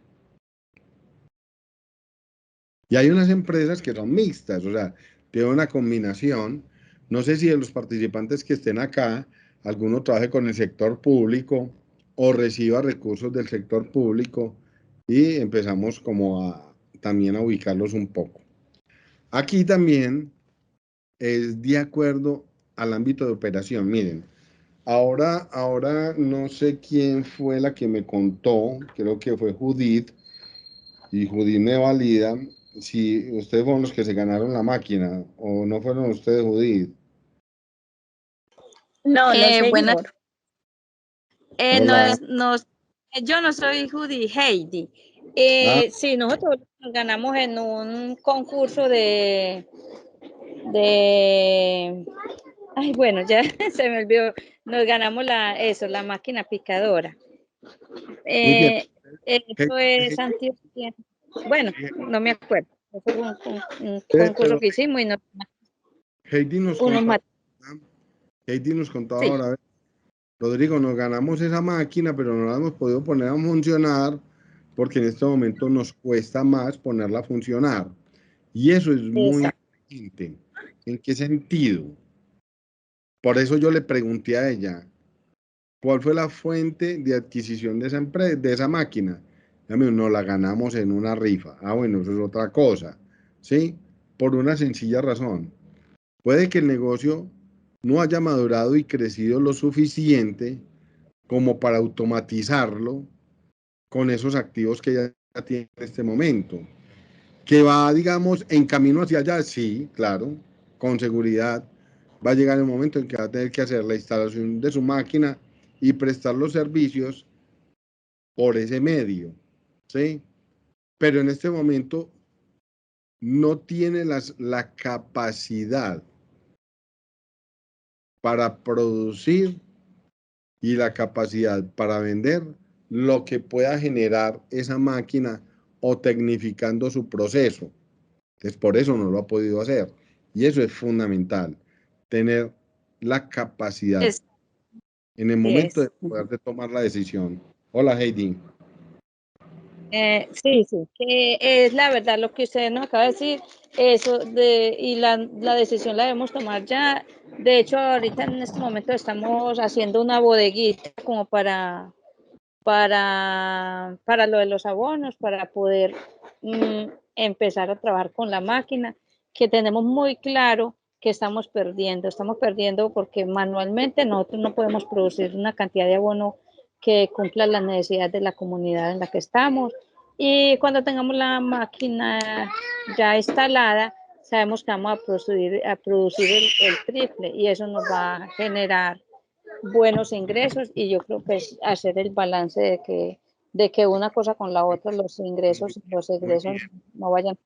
Y hay unas empresas que son mixtas, o sea, tienen una combinación. No sé si de los participantes que estén acá, alguno trabaje con el sector público o reciba recursos del sector público y empezamos como también a ubicarlos un poco. Aquí también es de acuerdo al ámbito de operación. Miren, ahora no sé quién fue la que me contó, creo que fue Judith, y Judith me valida si ustedes fueron los que se ganaron la máquina o no fueron ustedes, Judith. No, no, Buenas. señor. Yo no soy Judy, Heidi. Sí, nosotros nos ganamos en un concurso ay, bueno, ya se me olvidó. Nos ganamos la máquina picadora. Muy bien. Eso es Antioquia. Bueno, no me acuerdo. Fue un concurso que hicimos y Heidi nos contaba sí. ahora, Rodrigo, nos ganamos esa máquina, pero no la hemos podido poner a funcionar porque en este momento nos cuesta más ponerla a funcionar. Y eso es muy importante. ¿En qué sentido? Por eso yo le pregunté a ella, ¿cuál fue la fuente de adquisición de esa máquina? No la ganamos en una rifa. Bueno, eso es otra cosa. ¿Sí? Por una sencilla razón. Puede que el negocio no haya madurado y crecido lo suficiente como para automatizarlo con esos activos que ya tiene en este momento. Que va, digamos, en camino hacia allá, sí, claro, con seguridad. Va a llegar el momento en que va a tener que hacer la instalación de su máquina y prestar los servicios por ese medio, ¿sí? Pero en este momento no tiene la capacidad para producir y la capacidad para vender lo que pueda generar esa máquina o tecnificando su proceso. Entonces, por eso no lo ha podido hacer. Y eso es fundamental, tener la capacidad en el momento de poder tomar la decisión. Hola, Heidi. Sí, que es la verdad lo que usted nos acaba de decir, y la decisión la debemos tomar ya. De hecho, ahorita en este momento estamos haciendo una bodeguita como para lo de los abonos, para poder empezar a trabajar con la máquina, que tenemos muy claro que estamos perdiendo porque manualmente nosotros no podemos producir una cantidad de abono que cumpla las necesidades de la comunidad en la que estamos. Y cuando tengamos la máquina ya instalada, sabemos que vamos a producir el triple y eso nos va a generar buenos ingresos y yo creo que es hacer el balance de que una cosa con la otra, los ingresos no vayan.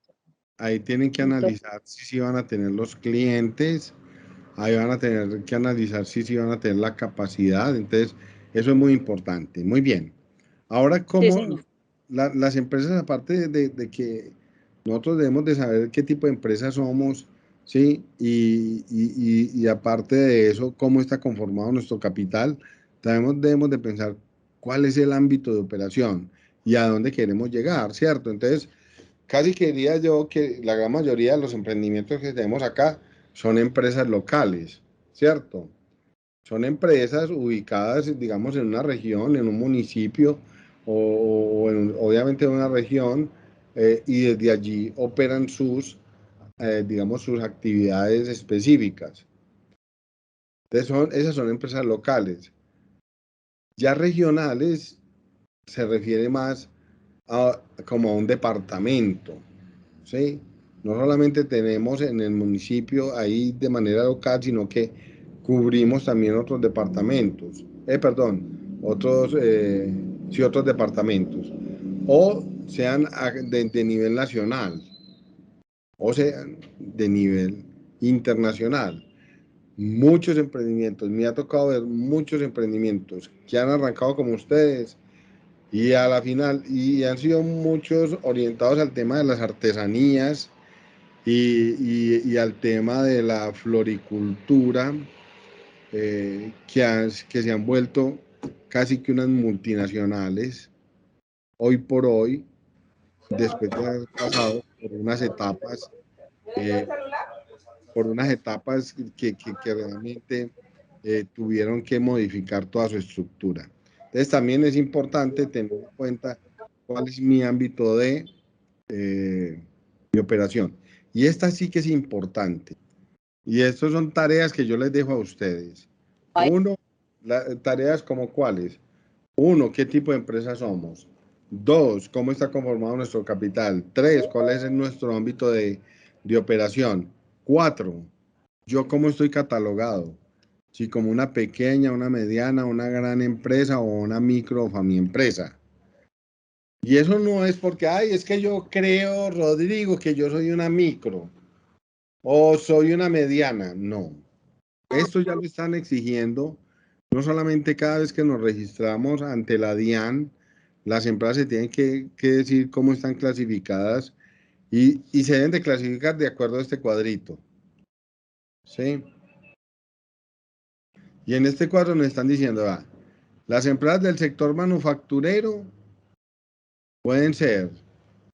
Ahí tienen que analizar si van a tener los clientes, ahí van a tener que analizar si van a tener la capacidad, entonces eso es muy importante. Muy bien. Ahora, ¿cómo las empresas, aparte de que nosotros debemos de saber qué tipo de empresa somos, ¿sí? Y aparte de eso, cómo está conformado nuestro capital, también debemos de pensar cuál es el ámbito de operación y a dónde queremos llegar, ¿cierto? Entonces, casi que diría yo que la gran mayoría de los emprendimientos que tenemos acá son empresas locales, ¿cierto? Son empresas ubicadas, digamos, en una región, en un municipio obviamente en una región, y desde allí operan sus, digamos, sus actividades específicas. Entonces esas son empresas locales. Ya regionales se refiere más como a un departamento, ¿sí? No solamente tenemos en el municipio ahí de manera local, sino que cubrimos también otros departamentos, otros departamentos, o sean de nivel nacional, o sean de nivel internacional. Muchos emprendimientos, me ha tocado ver muchos emprendimientos que han arrancado como ustedes y a la final, y han sido muchos orientados al tema de las artesanías y al tema de la floricultura, que se han vuelto casi que unas multinacionales hoy por hoy, después de haber pasado eh, por unas etapas que realmente tuvieron que modificar toda su estructura. Entonces también es importante tener en cuenta cuál es mi ámbito de operación. Y esta sí que es importante. Y estas son tareas que yo les dejo a ustedes. Uno, tareas como cuáles. Uno, ¿qué tipo de empresa somos? Dos, ¿cómo está conformado nuestro capital? Tres, ¿cuál es nuestro ámbito de operación? Cuatro, ¿yo cómo estoy catalogado? Si como una pequeña, una mediana, una gran empresa o una micro o familiempresa. Y eso no es porque, ay, es que yo creo, Rodrigo, que yo soy una micro o soy una mediana. No. Esto ya lo están exigiendo, no solamente cada vez que nos registramos ante la DIAN, las empresas se tienen que decir cómo están clasificadas y se deben de clasificar de acuerdo a este cuadrito. ¿Sí? Y en este cuadro nos están diciendo, las empresas del sector manufacturero pueden ser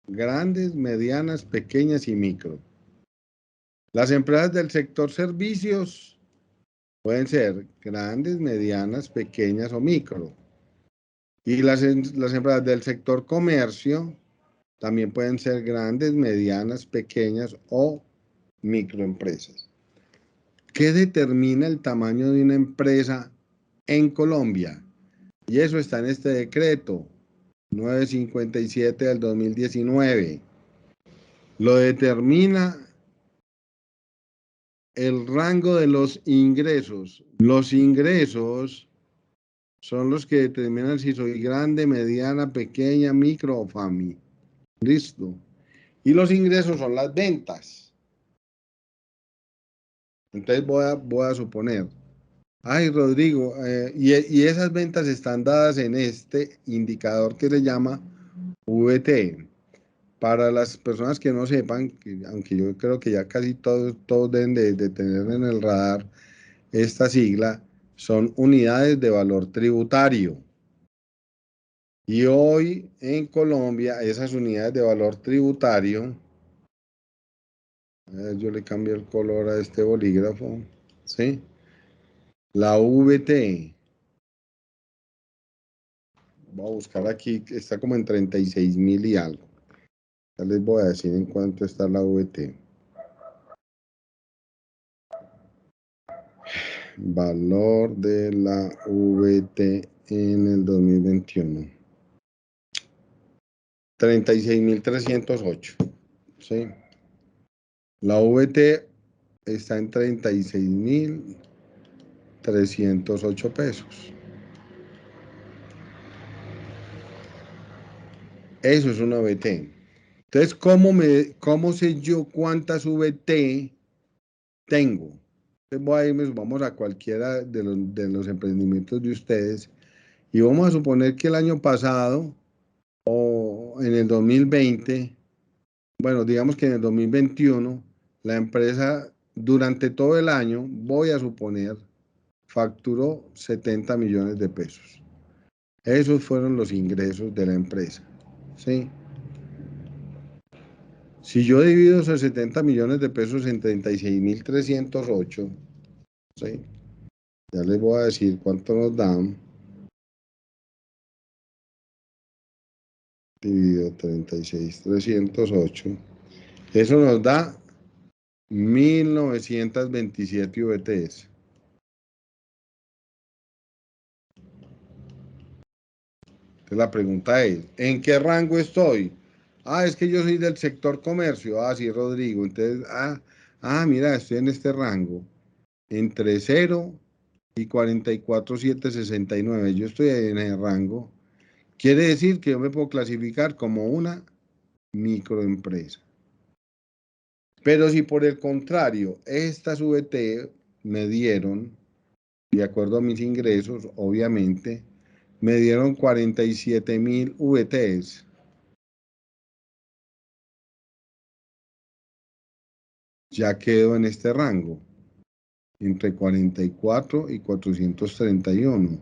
grandes, medianas, pequeñas y micro. Las empresas del sector servicios pueden ser grandes, medianas, pequeñas o micro. Y las empresas del sector comercio también pueden ser grandes, medianas, pequeñas o microempresas. ¿Qué determina el tamaño de una empresa en Colombia? Y eso está en este decreto 957 del 2019. Lo determina el rango de los ingresos. Los ingresos son los que determinan si soy grande, mediana, pequeña, micro o fami. Listo. Y los ingresos son las ventas. Entonces voy a suponer, ay Rodrigo, y esas ventas están dadas en este indicador que se llama VT. Para las personas que no sepan, aunque yo creo que ya casi todos deben de tener en el radar esta sigla, son unidades de valor tributario. Y hoy en Colombia esas unidades de valor tributario, yo le cambio el color a este bolígrafo, ¿sí? La VT, voy a buscar aquí, está como en 36.000 y algo. Ya les voy a decir en cuánto está la VT. Valor de la VT en el 2021. 36.308. ¿Sí? La VT está en 36.308 pesos. Eso es una VT. Entonces, ¿cómo sé yo cuántas VT tengo? Entonces vamos a cualquiera de los emprendimientos de ustedes y vamos a suponer que el año pasado o en el 2020, bueno, digamos que en el 2021, la empresa durante todo el año, voy a suponer, facturó 70 millones de pesos. Esos fueron los ingresos de la empresa. ¿Sí? Si yo divido esos 70 millones de pesos en 36.308, ¿sí? Ya les voy a decir cuánto nos dan. Dividido 36.308. Eso nos da 1927 VTs. Entonces la pregunta es, ¿en qué rango estoy? Ah, es que yo soy del sector comercio. Ah, sí, Rodrigo. Entonces, mira, estoy en este rango. Entre 0 y 44.769. Yo estoy en el rango. Quiere decir que yo me puedo clasificar como una microempresa. Pero si por el contrario, estas VT me dieron, de acuerdo a mis ingresos, obviamente, me dieron 47.000 VTs. Ya quedo en este rango, entre 44 y 431.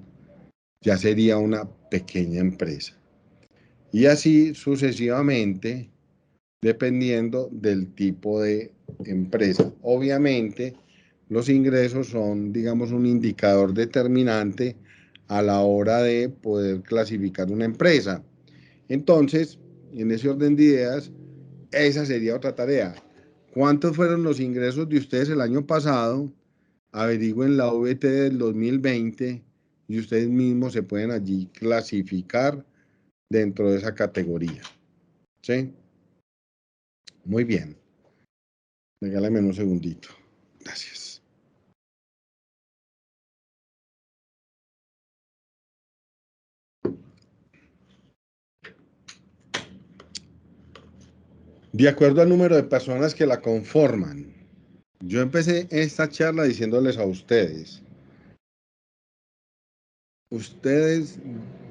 Ya sería una pequeña empresa. Y así sucesivamente, dependiendo del tipo de empresa. Obviamente, los ingresos son, digamos, un indicador determinante a la hora de poder clasificar una empresa. Entonces, en ese orden de ideas, esa sería otra tarea. ¿Cuántos fueron los ingresos de ustedes el año pasado? Averigüen la VT del 2020 y ustedes mismos se pueden allí clasificar dentro de esa categoría. ¿Sí? Muy bien. Regálame un segundito. Gracias. De acuerdo al número de personas que la conforman, yo empecé esta charla diciéndoles a ustedes, ustedes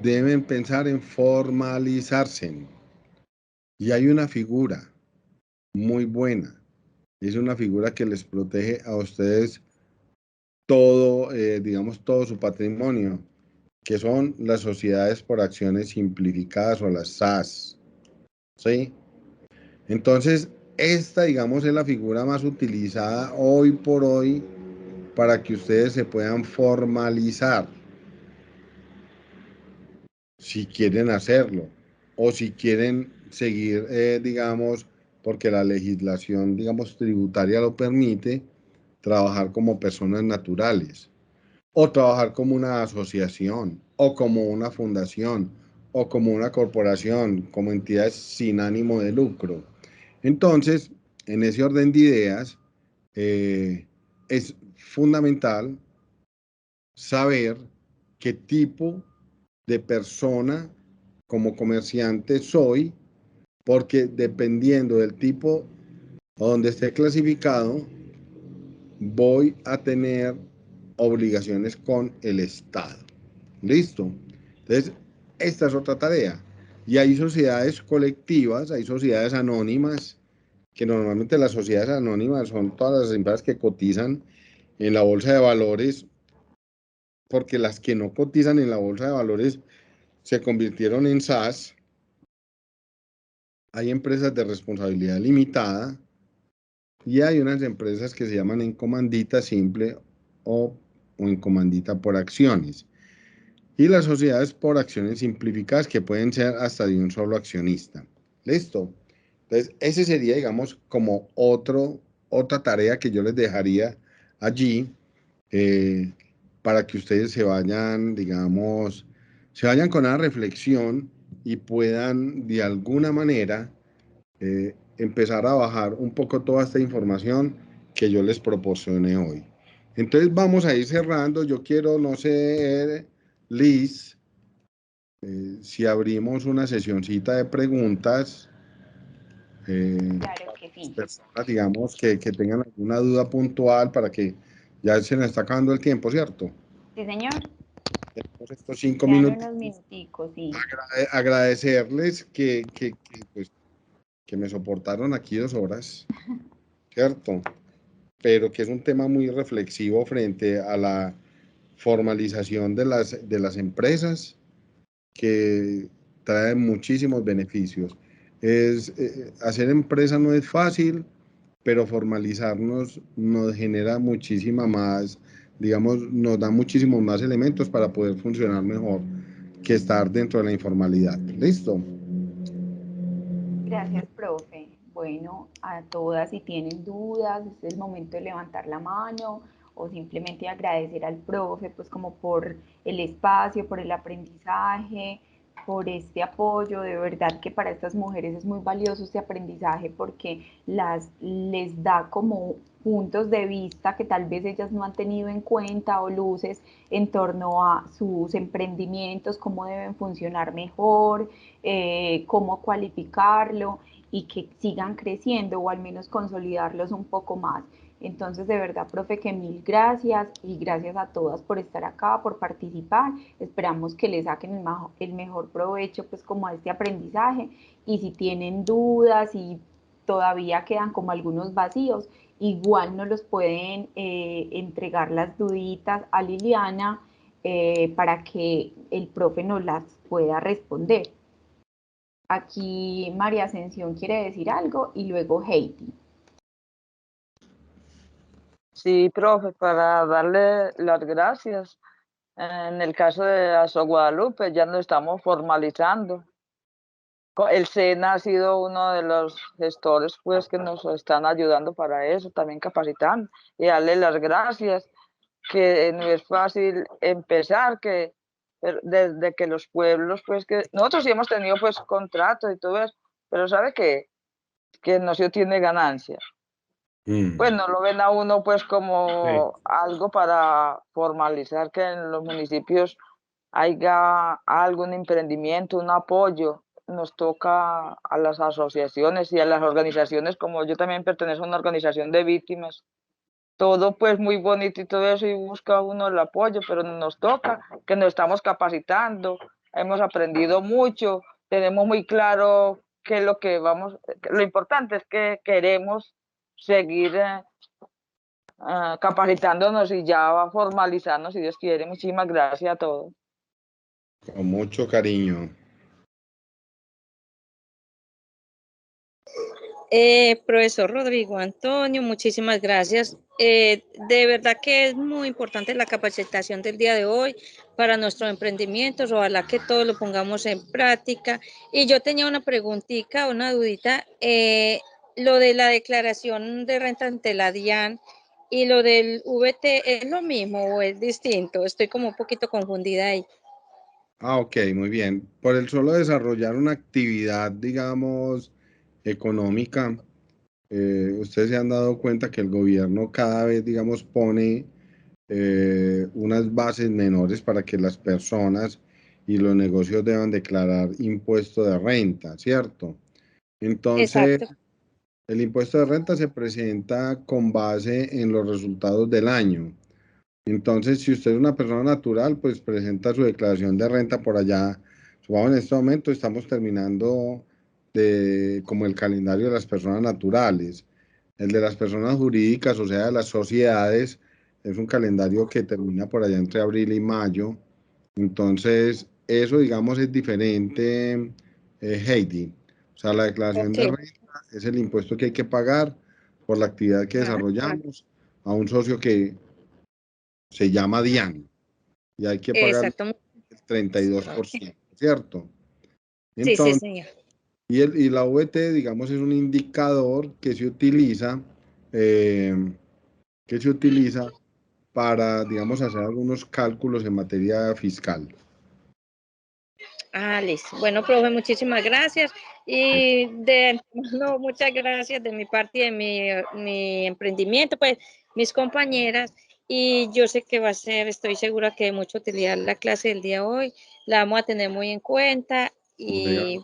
deben pensar en formalizarse. Y hay una figura muy buena. Es una figura que les protege a ustedes todo, digamos, todo su patrimonio, que son las sociedades por acciones simplificadas o las SAS. ¿Sí? Entonces, esta, digamos, es la figura más utilizada hoy por hoy para que ustedes se puedan formalizar, si quieren hacerlo, o si quieren seguir, digamos, porque la legislación, digamos, tributaria lo permite, trabajar como personas naturales, o trabajar como una asociación, o como una fundación, o como una corporación, como entidades sin ánimo de lucro. Entonces, en ese orden de ideas, es fundamental saber qué tipo de persona como comerciante soy, porque dependiendo del tipo donde esté clasificado, voy a tener obligaciones con el Estado. ¿Listo? Entonces, esta es otra tarea. Y hay sociedades colectivas, hay sociedades anónimas, que normalmente las sociedades anónimas son todas las empresas que cotizan en la bolsa de valores, porque las que no cotizan en la bolsa de valores se convirtieron en SAS. Hay empresas de responsabilidad limitada y hay unas empresas que se llaman en comandita simple o en comandita por acciones. Y las sociedades por acciones simplificadas, que pueden ser hasta de un solo accionista. ¿Listo? Entonces, ese sería, digamos, como otra tarea que yo les dejaría allí, para que ustedes se vayan, digamos, se vayan con una reflexión y puedan de alguna manera empezar a bajar un poco toda esta información que yo les proporcioné hoy. Entonces vamos a ir cerrando. Yo quiero, no sé, Liz, si abrimos una sesioncita de preguntas, Claro que sí. personas, digamos, que tengan alguna duda puntual, para que ya se nos está acabando el tiempo, ¿cierto? Sí, señor. Tenemos estos 5 Quedan minutos. unos minuticos, sí. Agradecerles pues, que me soportaron aquí 2 horas, ¿cierto? Pero que es un tema muy reflexivo frente a la formalización de las empresas, que trae muchísimos beneficios. Hacer empresa no es fácil, pero formalizarnos nos genera muchísima más digamos, nos da muchísimos más elementos para poder funcionar mejor que estar dentro de la informalidad. ¿Listo? Gracias, profe. Bueno, a todas, si tienen dudas, este es el momento de levantar la mano o simplemente agradecer al profe, pues como por el espacio, por el aprendizaje, por este apoyo. De verdad que para estas mujeres es muy valioso este aprendizaje porque les da como puntos de vista que tal vez ellas no han tenido en cuenta o luces en torno a sus emprendimientos, cómo deben funcionar mejor, cómo cualificarlo y que sigan creciendo o al menos consolidarlos un poco más. Entonces, de verdad, profe, que mil gracias y gracias a todas por estar acá, por participar. Esperamos que le saquen el mejor provecho, pues, como a este aprendizaje. Y si tienen dudas y todavía quedan como algunos vacíos, igual nos los pueden entregar las duditas a Liliana para que el profe nos las pueda responder. Aquí María Ascensión quiere decir algo y luego Heidi. Sí, profe, para darle las gracias. En el caso de Aso Guadalupe ya nos estamos formalizando. El SENA ha sido uno de los gestores pues, que nos están ayudando para eso, también capacitando y darle las gracias, que no es fácil empezar, que desde que los pueblos, pues que nosotros sí hemos tenido pues contratos y todo eso, pero sabe que no se tiene ganancia. Pues no lo ven a uno pues como algo para formalizar que en los municipios haya algún emprendimiento, un apoyo. Nos toca a las asociaciones y a las organizaciones, como yo también pertenezco a una organización de víctimas. Todo pues muy bonito y todo eso y busca uno el apoyo, pero nos toca que nos estamos capacitando, hemos aprendido mucho, tenemos muy claro qué es lo que vamos, lo importante es que queremos seguir capacitándonos y ya va a formalizarnos si Dios quiere. Muchísimas gracias a todos. Con mucho cariño. Profesor Rodrigo Antonio, muchísimas gracias. De verdad que es muy importante la capacitación del día de hoy para nuestros emprendimientos. Ojalá que todos lo pongamos en práctica. Y yo tenía una preguntita, una dudita. Lo de la declaración de renta ante la DIAN y lo del VT, ¿es lo mismo o es distinto? Estoy como un poquito confundida ahí. Ok, muy bien. Por el solo desarrollar una actividad, digamos, económica, ustedes se han dado cuenta que el gobierno cada vez, digamos, pone unas bases menores para que las personas y los negocios deban declarar impuesto de renta, ¿cierto? Entonces, Exacto. el impuesto de renta se presenta con base en los resultados del año. Entonces, si usted es una persona natural, pues presenta su declaración de renta por allá. Supongamos en este momento estamos terminando como el calendario de las personas naturales. El de las personas jurídicas, o sea, de las sociedades, es un calendario que termina por allá entre abril y mayo. Entonces, eso, digamos, es diferente, Heidi. O sea, la declaración Ok. de renta es el impuesto que hay que pagar por la actividad que desarrollamos a un socio que se llama DIAN y hay que pagar Exacto. el 32%, ¿cierto? Sí, sí, Entonces, señor. y la VT, digamos, es un indicador eh, que se utiliza para, digamos, hacer algunos cálculos en materia fiscal. Listo. Bueno, profe, muchísimas gracias. Y de antemano, muchas gracias de mi parte y de mi emprendimiento, pues mis compañeras. Y yo sé que va a ser, estoy segura que de mucha utilidad la clase del día de hoy. La vamos a tener muy en cuenta y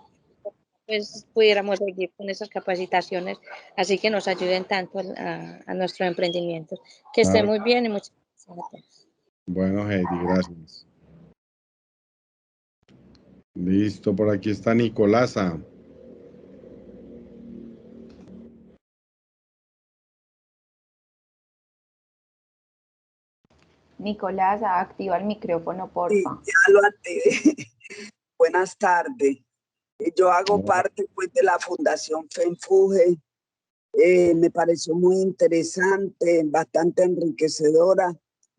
pues pudiéramos seguir con esas capacitaciones, así que nos ayuden tanto a nuestros emprendimientos. Que estén Claro. muy bien y muchas gracias a todos. Bueno, Heidi, gracias. Listo, por aquí está Nicolasa. Nicolás, activa el micrófono, Sí, porfa. ya lo activé. Buenas tardes. Yo hago parte pues de la Fundación FENFUGE. Me pareció muy interesante, bastante enriquecedora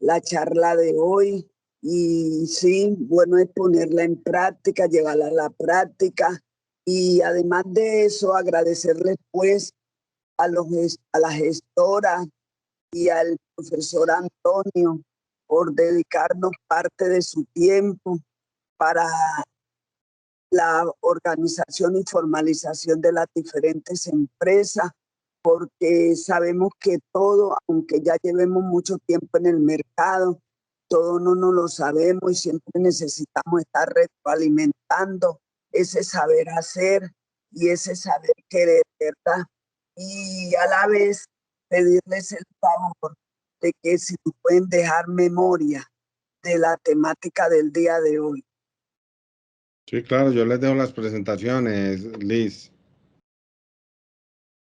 la charla de hoy. Y sí, bueno es ponerla en práctica, llevarla a la práctica. Y además de eso, agradecerles pues a la gestora y al profesor Antonio por dedicarnos parte de su tiempo para la organización y formalización de las diferentes empresas, porque sabemos que todo, aunque ya llevemos mucho tiempo en el mercado, todo no nos lo sabemos y siempre necesitamos estar retroalimentando ese saber hacer y ese saber querer, ¿verdad? Y a la vez pedirles el favor de que si nos pueden dejar memoria de la temática del día de hoy. Sí, claro, yo les dejo las presentaciones, Liz.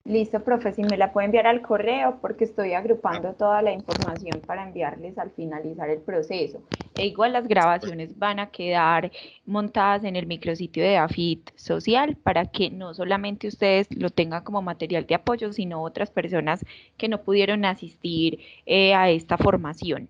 Listo, profe, si me la puede enviar al correo porque estoy agrupando toda la información para enviarles al finalizar el proceso. E igual las grabaciones van a quedar montadas en el micrositio de AFIT Social para que no solamente ustedes lo tengan como material de apoyo, sino otras personas que no pudieron asistir a esta formación.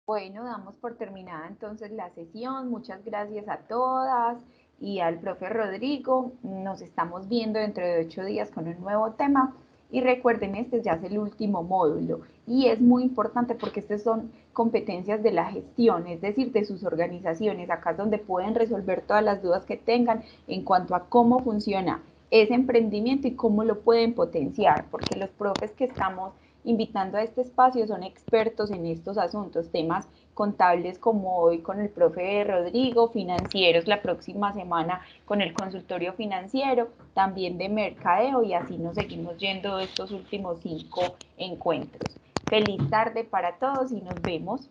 Bueno, damos por terminada entonces la sesión. Muchas gracias a todas y al profe Rodrigo. Nos estamos viendo dentro de 8 días con un nuevo tema. Y recuerden, este ya es el último módulo y es muy importante porque estas son competencias de la gestión, es decir, de sus organizaciones. Acá es donde pueden resolver todas las dudas que tengan en cuanto a cómo funciona ese emprendimiento y cómo lo pueden potenciar, porque los profes que estamos invitando a este espacio son expertos en estos asuntos, temas contables como hoy con el profe Rodrigo, financieros la próxima semana con el consultorio financiero, también de mercadeo y así nos seguimos yendo estos últimos 5 encuentros. Feliz tarde para todos y nos vemos.